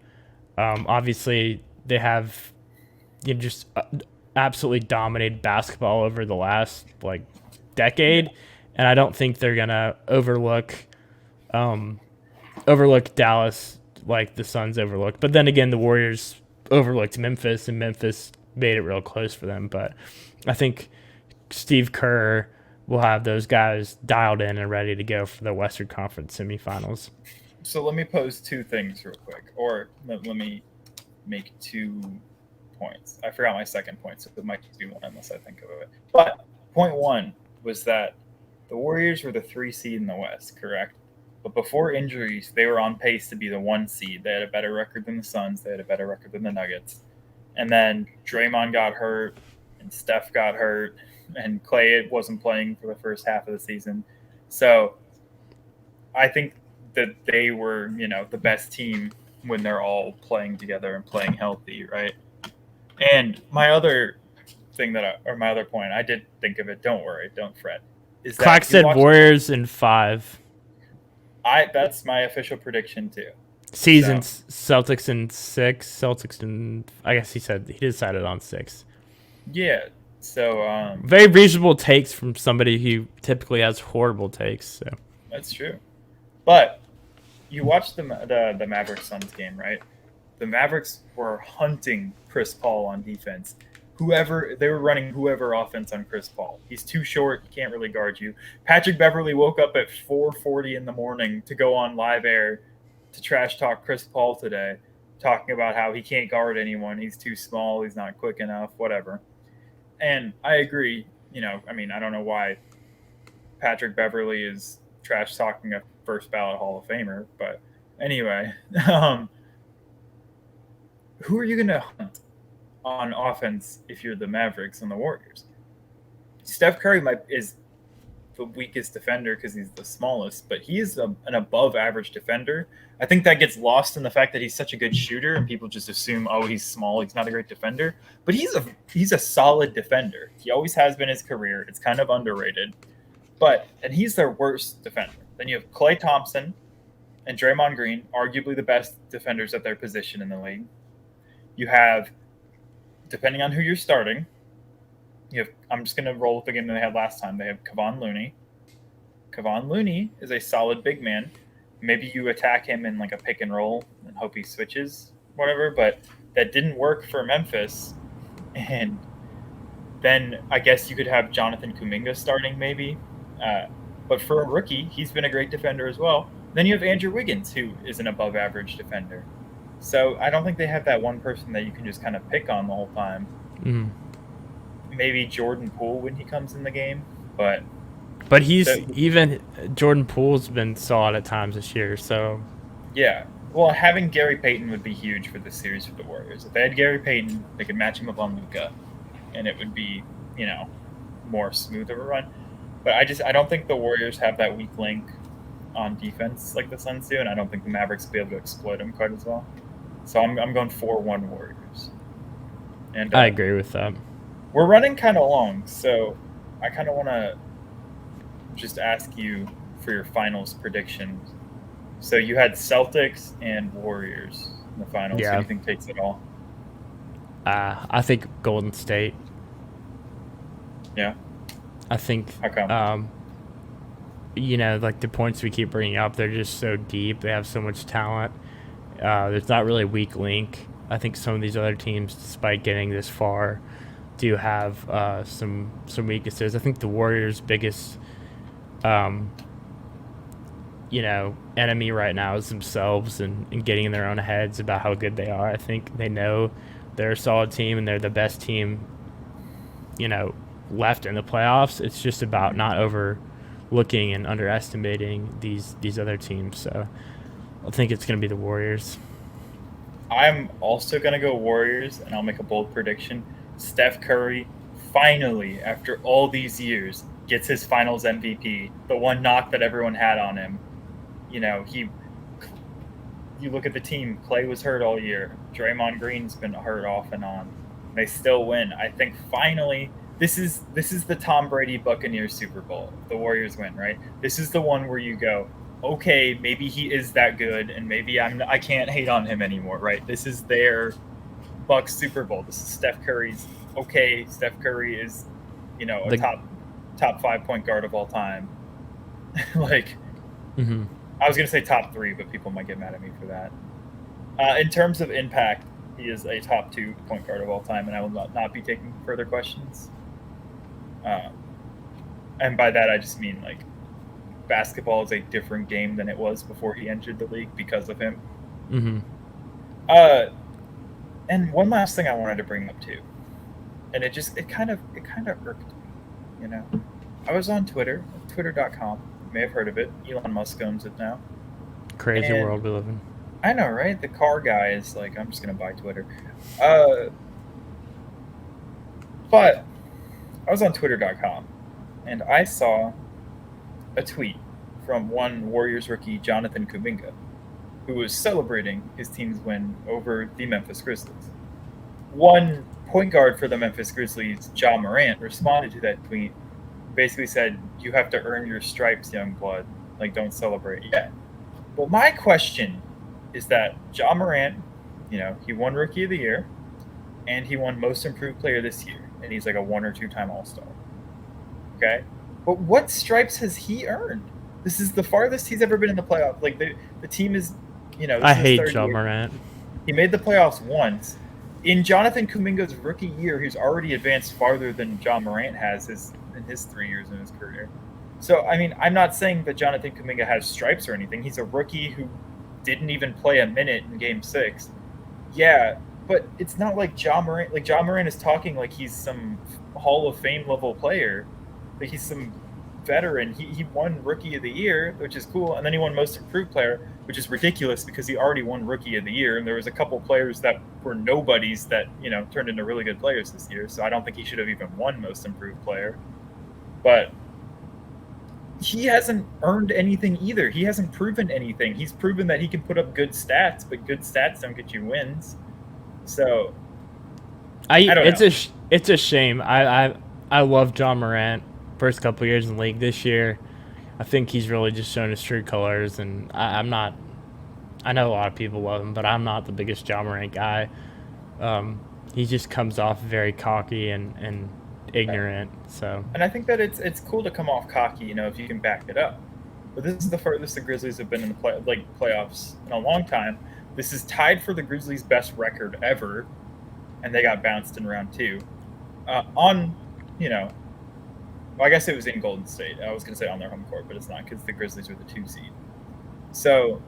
Obviously, they have just absolutely dominated basketball over the last like decade, and I don't think they're gonna overlook Dallas like the Suns overlooked. But then again, the Warriors overlooked Memphis, and Memphis made it real close for them. But I think Steve Kerr will have those guys dialed in and ready to go for the Western Conference semifinals. So let me pose two things real quick, or let me make 2 points. I forgot my second point, so it might just be one unless I think of it. But point one was that the Warriors were the 3 seed in the West, correct? But before injuries, they were on pace to be the 1 seed. They had a better record than the Suns. They had a better record than the Nuggets. And then Draymond got hurt, and Steph got hurt, and Clay wasn't playing for the first half of the season. So I think that they were, the best team when they're all playing together and playing healthy, right? And my other my other point, I did think of it. Don't worry, don't fret. Is that Clack said Warriors in 5. That's my official prediction too. Seasons, so. Celtics in 6. Celtics in, I guess he decided on 6. Yeah. So very reasonable takes from somebody who typically has horrible takes. So that's true. But you watched the Mavericks Suns game, right? The Mavericks were hunting Chris Paul on defense. They were running whoever offense on Chris Paul. He's too short. He can't really guard you. Patrick Beverley woke up at 4:40 in the morning to go on live air to trash talk Chris Paul today, talking about how he can't guard anyone. He's too small. He's not quick enough, whatever. And I agree. I don't know why Patrick Beverley is trash talking a first ballot Hall of Famer, but anyway, who are you going to hunt on offense if you're the Mavericks and the Warriors? Steph Curry is the weakest defender because he's the smallest, but he is an above average defender. I think that gets lost in the fact that he's such a good shooter and people just assume, oh, he's small, he's not a great defender. But he's a solid defender. He always has been his career. It's kind of underrated. And he's their worst defender. Then you have Klay Thompson and Draymond Green, arguably the best defenders at their position in the league. You have, depending on who you're starting, I'm just going to roll with the game that they had last time. They have Kevon Looney. Kevon Looney is a solid big man. Maybe you attack him in like a pick and roll and hope he switches, whatever. But that didn't work for Memphis. And then I guess you could have Jonathan Kuminga starting maybe. But for a rookie, he's been a great defender as well. Then you have Andrew Wiggins, who is an above average defender. So I don't think they have that one person that you can just kind of pick on the whole time. Mm. Maybe Jordan Poole when he comes in the game, but even Jordan Poole's been solid at times this year. So yeah, well, having Gary Payton would be huge for this series for the Warriors. If they had Gary Payton, they could match him up on Luka, and it would be more smooth of a run. But I don't think the Warriors have that weak link on defense like the Suns do, and I don't think the Mavericks will be able to exploit them quite as well. So I'm going 4-1 Warriors. And I agree with that. We're running kind of long, so I kind of want to just ask you for your finals predictions. So you had Celtics and Warriors in the finals. Yeah. Who do you think takes it all? I think Golden State. Yeah. I think. How come? Like the points we keep bringing up, they're just so deep. They have so much talent. There's not really a weak link. I think some of these other teams, despite getting this far, do have some weaknesses. I think the Warriors' biggest, enemy right now is themselves and getting in their own heads about how good they are. I think they know they're a solid team and they're the best team, left in the playoffs. It's just about not overlooking and underestimating these other teams. So I think it's going to be the Warriors. I'm also going to go Warriors, and I'll make a bold prediction. Steph Curry, finally, after all these years, gets his finals MVP, the one knock that everyone had on him. You look at the team, Clay was hurt all year. Draymond Green's been hurt off and on. They still win. I think finally, this is the Tom Brady Buccaneers Super Bowl. The Warriors win, right? This is the one where you go, okay, maybe he is that good, and maybe I can't hate on him anymore, right? This is their Bucks Super Bowl. This is Steph Curry's. Okay, Steph Curry is, a top 5 point guard of all time. Like, I was gonna say top 3, but people might get mad at me for that. In terms of impact, he is a top 2 point guard of all time, and I will not be taking further questions. And by that, I just mean, like, basketball is a different game than it was before he entered the league because of him. And one last thing I wanted to bring up too, and it kind of irked me, I was on Twitter, twitter.com. You may have heard of it. Elon Musk owns it now. Crazy world we live in. I know, right? The car guy is like, I'm just gonna buy Twitter. But I was on twitter.com, and I saw a tweet from one Warriors rookie, Jonathan Kuminga, who was celebrating his team's win over the Memphis Grizzlies. One point guard for the Memphis Grizzlies, Ja Morant, responded to that tweet, basically said, "You have to earn your stripes, young blood. Like, don't celebrate yet." But my question is that Ja Morant, he won Rookie of the Year, and he won Most Improved Player this year, and he's like a 1 or 2 time All-Star. Okay? But what stripes has he earned? This is the farthest he's ever been in the playoffs. Like, the team is, I hate Ja Morant. He made the playoffs once. In Jonathan Kuminga's rookie year, he's already advanced farther than Ja Morant has in his 3 years in his career. So, I mean, I'm not saying that Jonathan Kuminga has stripes or anything. He's a rookie who didn't even play a minute in Game 6. Yeah, but it's not like Ja Morant. Like, Ja Morant is talking like he's some Hall of Fame level player. Like, he's some veteran. He won Rookie of the Year, which is cool, and then he won Most Improved Player, which is ridiculous because he already won Rookie of the Year, and there was a couple players that were nobodies that turned into really good players this year. So I don't think he should have even won Most Improved Player. But he hasn't earned anything either. He hasn't proven anything. He's proven that he can put up good stats, but good stats don't get you wins. So I don't know. It's a shame. I love Ja Morant. First couple years in the league. This year, I think he's really just shown his true colors, and I'm not. I know a lot of people love him, but I'm not the biggest Ja Morant guy. He just comes off very cocky and ignorant. So, and I think that it's cool to come off cocky, if you can back it up. But this is the furthest the Grizzlies have been in the playoffs in a long time. This is tied for the Grizzlies' best record ever, and they got bounced in round 2. Well, I guess it was in Golden State. I was going to say on their home court, but it's not because the Grizzlies were the 2 seed. So,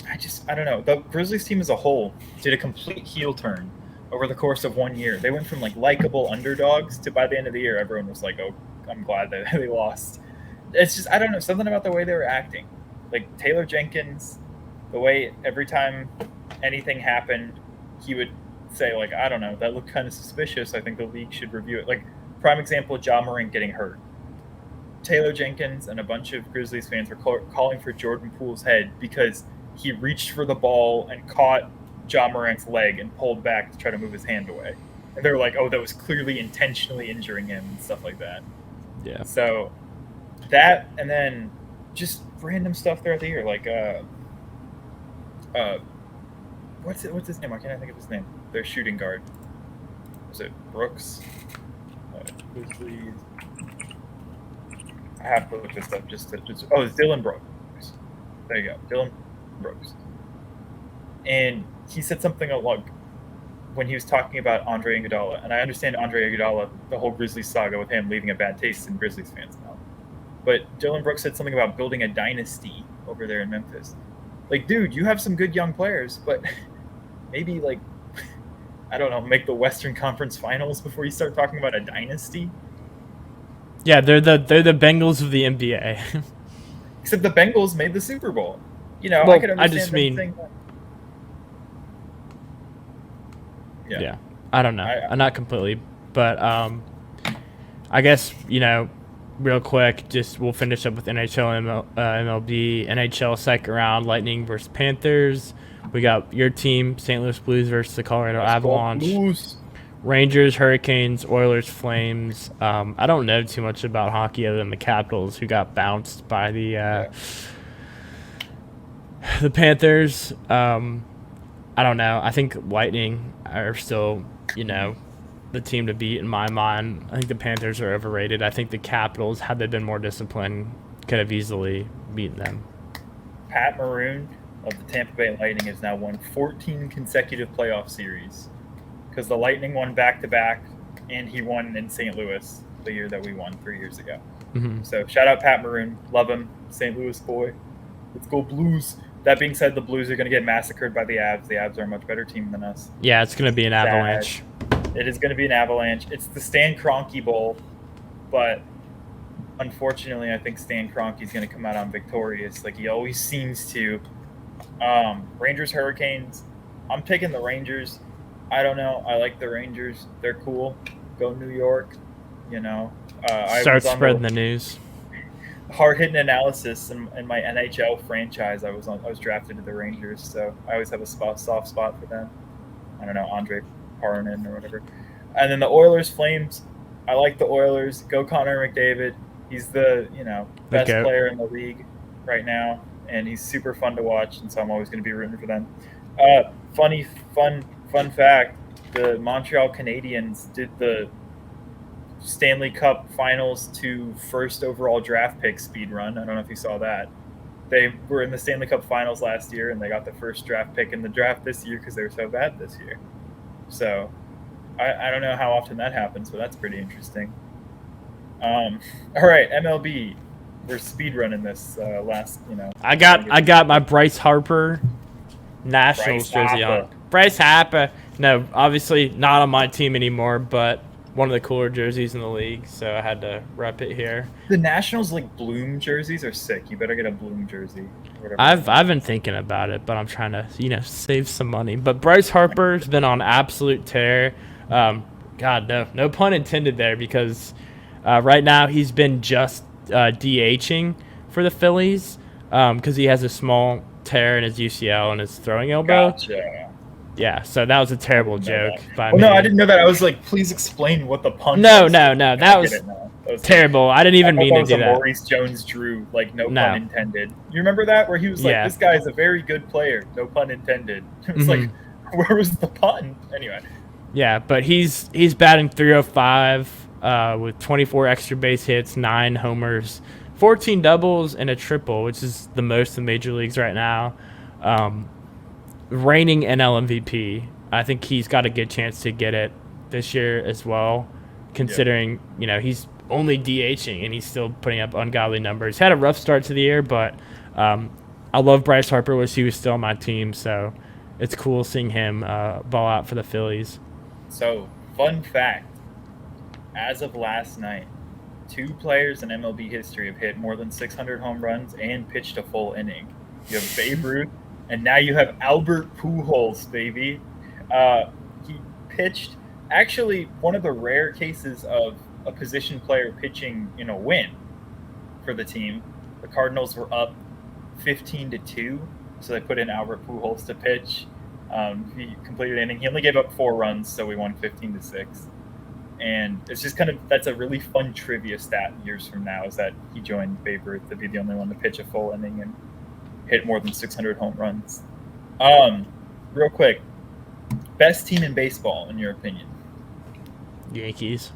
I don't know. The Grizzlies team as a whole did a complete heel turn over the course of 1 year. They went from, like, likable underdogs to, by the end of the year, everyone was like, oh, I'm glad that they lost. It's just, I don't know, something about the way they were acting. Like, Taylor Jenkins, the way every time anything happened, he would say, like, I don't know, that looked kind of suspicious. I think the league should review it. Like, prime example, Ja Morant getting hurt. Taylor Jenkins and a bunch of Grizzlies fans were calling for Jordan Poole's head because he reached for the ball and caught Ja Morant's leg and pulled back to try to move his hand away. And they were like, oh, that was clearly intentionally injuring him and stuff like that. Yeah. So that, and then just random stuff throughout the year. Like, what's his name? Why can't I think of his name? Their shooting guard. Was it Brooks? Grizzlies. I have to look this up it's Dylan Brooks. There you go, Dylan Brooks. And he said something along when he was talking about Andre Iguodala, and I understand Andre Iguodala, the whole Grizzlies saga with him leaving a bad taste in Grizzlies fans now. But Dylan Brooks said something about building a dynasty over there in Memphis. Like, dude, you have some good young players, but maybe, like, I don't know, make the Western Conference Finals before you start talking about a dynasty. Yeah, they're the Bengals of the NBA. Except the Bengals made the Super Bowl. Well, I could understand just mean, saying that. Yeah. I don't know. Not completely, but I guess real quick, just we'll finish up with NHL and MLB. NHL second round, Lightning versus Panthers. We got your team, St. Louis Blues versus the Colorado Avalanche. Rangers, Hurricanes, Oilers, Flames. I don't know too much about hockey other than the Capitals, who got bounced by the Panthers. I don't know. I think Lightning are still, the team to beat in my mind. I think the Panthers are overrated. I think the Capitals, had they been more disciplined, could have easily beaten them. Pat Maroon of the Tampa Bay Lightning has now won 14 consecutive playoff series because the Lightning won back-to-back, and he won in St. Louis the year that we won 3 years ago. Mm-hmm. So shout out Pat Maroon. Love him. St. Louis boy. Let's go Blues. That being said, the Blues are going to get massacred by the Avs. The Avs are a much better team than us. Yeah, it's going to be an avalanche. It is going to be an avalanche. It's the Stan Kroenke Bowl, but unfortunately, I think Stan Kroenke is going to come out on victorious, like he always seems to. Rangers Hurricanes. I'm taking the Rangers. I don't know. I like the Rangers. They're cool. Go New York. Start spreading the news. Hard-hitting analysis in my NHL franchise. I was drafted to the Rangers, so I always have a soft spot for them. I don't know, Andre Parnin or whatever. And then the Oilers Flames. I like the Oilers. Go Connor McDavid. He's the best player in the league right now, and he's super fun to watch, and so I'm always going to be rooting for them. Fun fact: the Montreal Canadiens did the Stanley Cup Finals to first overall draft pick speed run. I don't know if you saw that. They were in the Stanley Cup Finals last year, and they got the first draft pick in the draft this year because they were so bad this year. So I don't know how often that happens, but that's pretty interesting. All right, MLB. We're speed running this last. I got my Bryce Harper Nationals jersey on. Bryce Harper. No, obviously not on my team anymore, but one of the cooler jerseys in the league, so I had to rep it here. The Nationals Bloom jerseys are sick. You better get a Bloom jersey. I've been thinking about it, but I'm trying to save some money. But Bryce Harper's been on absolute tear. God, no pun intended there, because right now he's been just DHing for the Phillies because he has a small tear in his UCL and his throwing elbow. Gotcha. Yeah, so that was a terrible joke. No, I didn't know that. I was like, please explain what the pun was. No, that was terrible. I didn't even mean to do that. Maurice Jones-Drew, no pun intended. You remember that? Where he was like, this guy is a very good player, no pun intended. It was like, where was the pun? Anyway. Yeah, but he's batting .305 with 24 extra base hits, 9 homers, 14 doubles, and a triple, which is the most in major leagues right now. Reigning NL MVP. I think he's got a good chance to get it this year as well, considering he's only DHing and he's still putting up ungodly numbers. Had a rough start to the year, but I love Bryce Harper. Wish he was still on my team, so it's cool seeing him ball out for the Phillies. So, fun fact: as of last night, 2 players in MLB history have hit more than 600 home runs and pitched a full inning. You have Babe Ruth. And now you have Albert Pujols, baby. He pitched, actually, one of the rare cases of a position player pitching in a win for the team. The Cardinals were up 15-2, so they put in Albert Pujols to pitch. He completed an inning. He only gave up 4 runs, so we won 15-6. And it's just that's a really fun trivia stat years from now, is that he joined Babe Ruth to be the only one to pitch a full inning and hit more than 600 home runs. Real quick, best team in baseball, in your opinion? Yankees.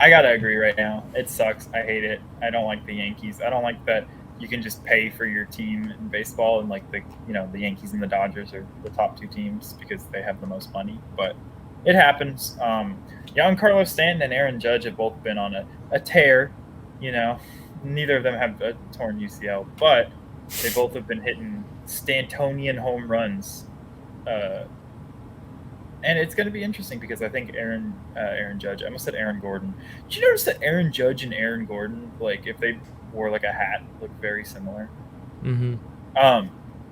I gotta agree right now. It sucks. I hate it. I don't like the Yankees. I don't like that you can just pay for your team in baseball, and the Yankees and the Dodgers are the top 2 teams because they have the most money. But it happens. Giancarlo Stanton and Aaron Judge have both been on a tear. Neither of them have a torn UCL, but they both have been hitting Stantonian home runs. And it's going to be interesting because I think Aaron Judge, I almost said Aaron Gordon. Did you notice that Aaron Judge and Aaron Gordon, if they wore a hat, look very similar? Mm-hmm.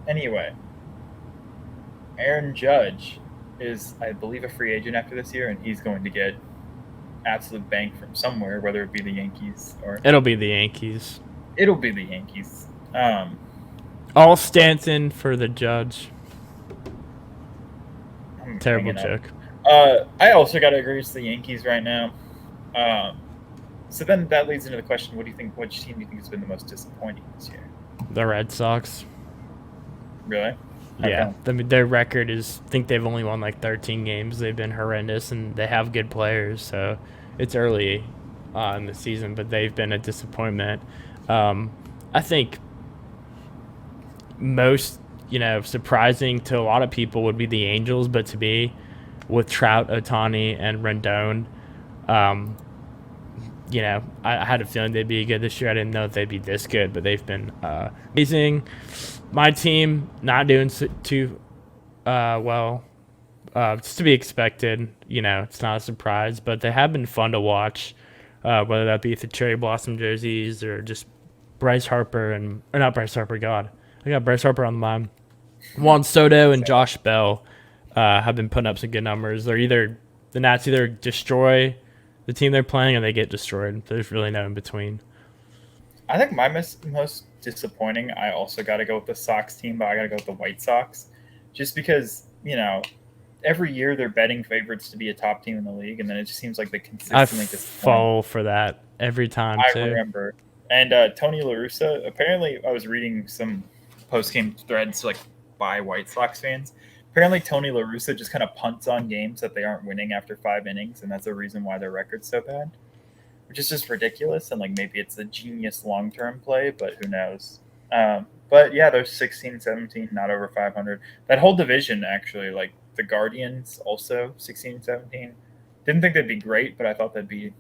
Anyway, Aaron Judge is, I believe, a free agent after this year, and he's going to get absolute bank from somewhere, whether it be the Yankees or... It'll be the Yankees. It'll be the Yankees. All Stanton for the Judge. Terrible joke. I also got to agree it's the Yankees right now. So then that leads into the question: what do you think? Which team do you think has been the most disappointing this year? The Red Sox. Really? How Yeah, come? I mean, their record is, I think they've only won like 13 games. They've been horrendous, and they have good players. So it's early in the season, but they've been a disappointment. I think most, surprising to a lot of people would be the Angels, but to me, with Trout, Otani, and Rendon, um, I had a feeling they'd be good this year. I didn't know if they'd be this good, but they've been amazing. My team not doing too well. Just to be expected. It's not a surprise, but they have been fun to watch, whether that be the cherry blossom jerseys or just Bryce Harper or not Bryce Harper. God, I got Bryce Harper on the mind. Juan Soto and Josh Bell have been putting up some good numbers. The Nats either destroy the team they're playing or they get destroyed. There's really no in between. I think my most disappointing, I also got to go with the Sox team, but I got to go with the White Sox. Just because, every year they're betting favorites to be a top team in the league, and then it just seems like they I consistently disappoint. fall for that every time, I too. remember. And Tony La Russa, apparently I was reading some post-game threads like by White Sox fans. Apparently Tony La Russa just kind of punts on games that they aren't winning after 5 innings, and that's the reason why their record's so bad, which is just ridiculous. And like maybe it's a genius long-term play, but who knows? But yeah, they're 16, 17, not over 500. That whole division, actually, like the Guardians also 16, 17. Didn't think they'd be great, but I thought they'd be,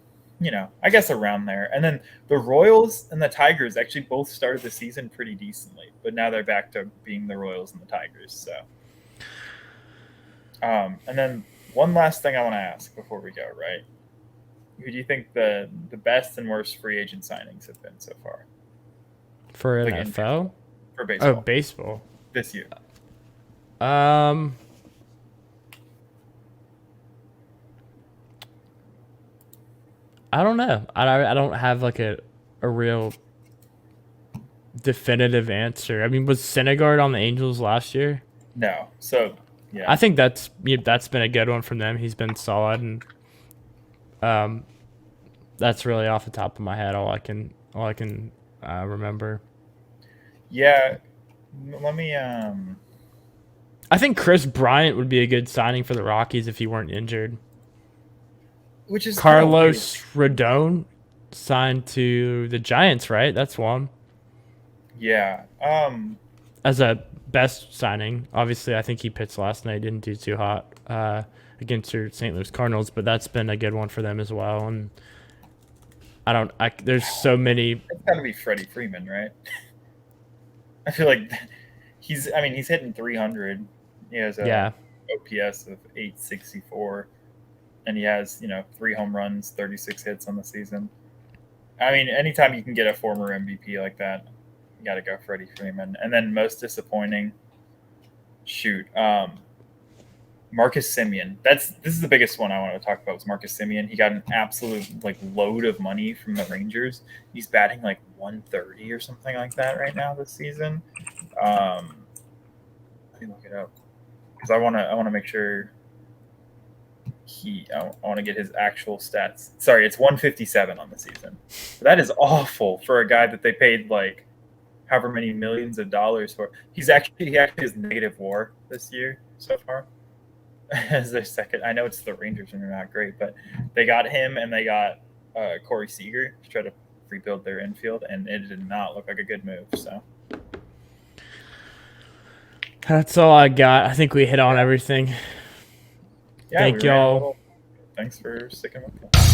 I guess around there. And then the Royals and the Tigers actually both started the season pretty decently, but now they're back to being the Royals and the Tigers. So, and then one last thing I want to ask before we go, right? Who do you think the best and worst free agent signings have been so far? For Like NFL? for baseball. Oh, baseball. This year. I don't know. I don't have like a real definitive answer. I mean, was Syndergaard on the Angels last year? No. So, yeah. I think that's been a good one from them. He's been solid, and that's really off the top of my head all I can remember. Yeah. Let me I think Chris Bryant would be a good signing for the Rockies if he weren't injured. which is Carlos Rodon signed to the Giants, right? That's one. Yeah. As a best signing. Obviously, I think he pitched last night. Didn't do too hot against your St. Louis Cardinals, but that's been a good one for them as well. And there's so many. It's got to be Freddie Freeman, right? I feel like he's hitting 300. He has a OPS of 864, and he has 3 home runs, 36 hits on the season. I mean, anytime you can get a former MVP like that, you got to go Freddie Freeman. And then most disappointing, Marcus Semien. This is the biggest one I wanted to talk about was Marcus Semien. He got an absolute load of money from the Rangers. He's batting 130 or something like that right now this season. Let me look it up because I want to make sure I want to get his actual stats. Sorry, it's 157 on the season. That is awful for a guy that they paid however many millions of dollars for. He actually has negative WAR this year so far as their second. I know it's the Rangers and they're not great, but they got him and they got Corey Seager to try to rebuild their infield, and it did not look like a good move. So that's all I got. I think we hit on everything. Yeah, Thank y'all. Thanks for sticking with us.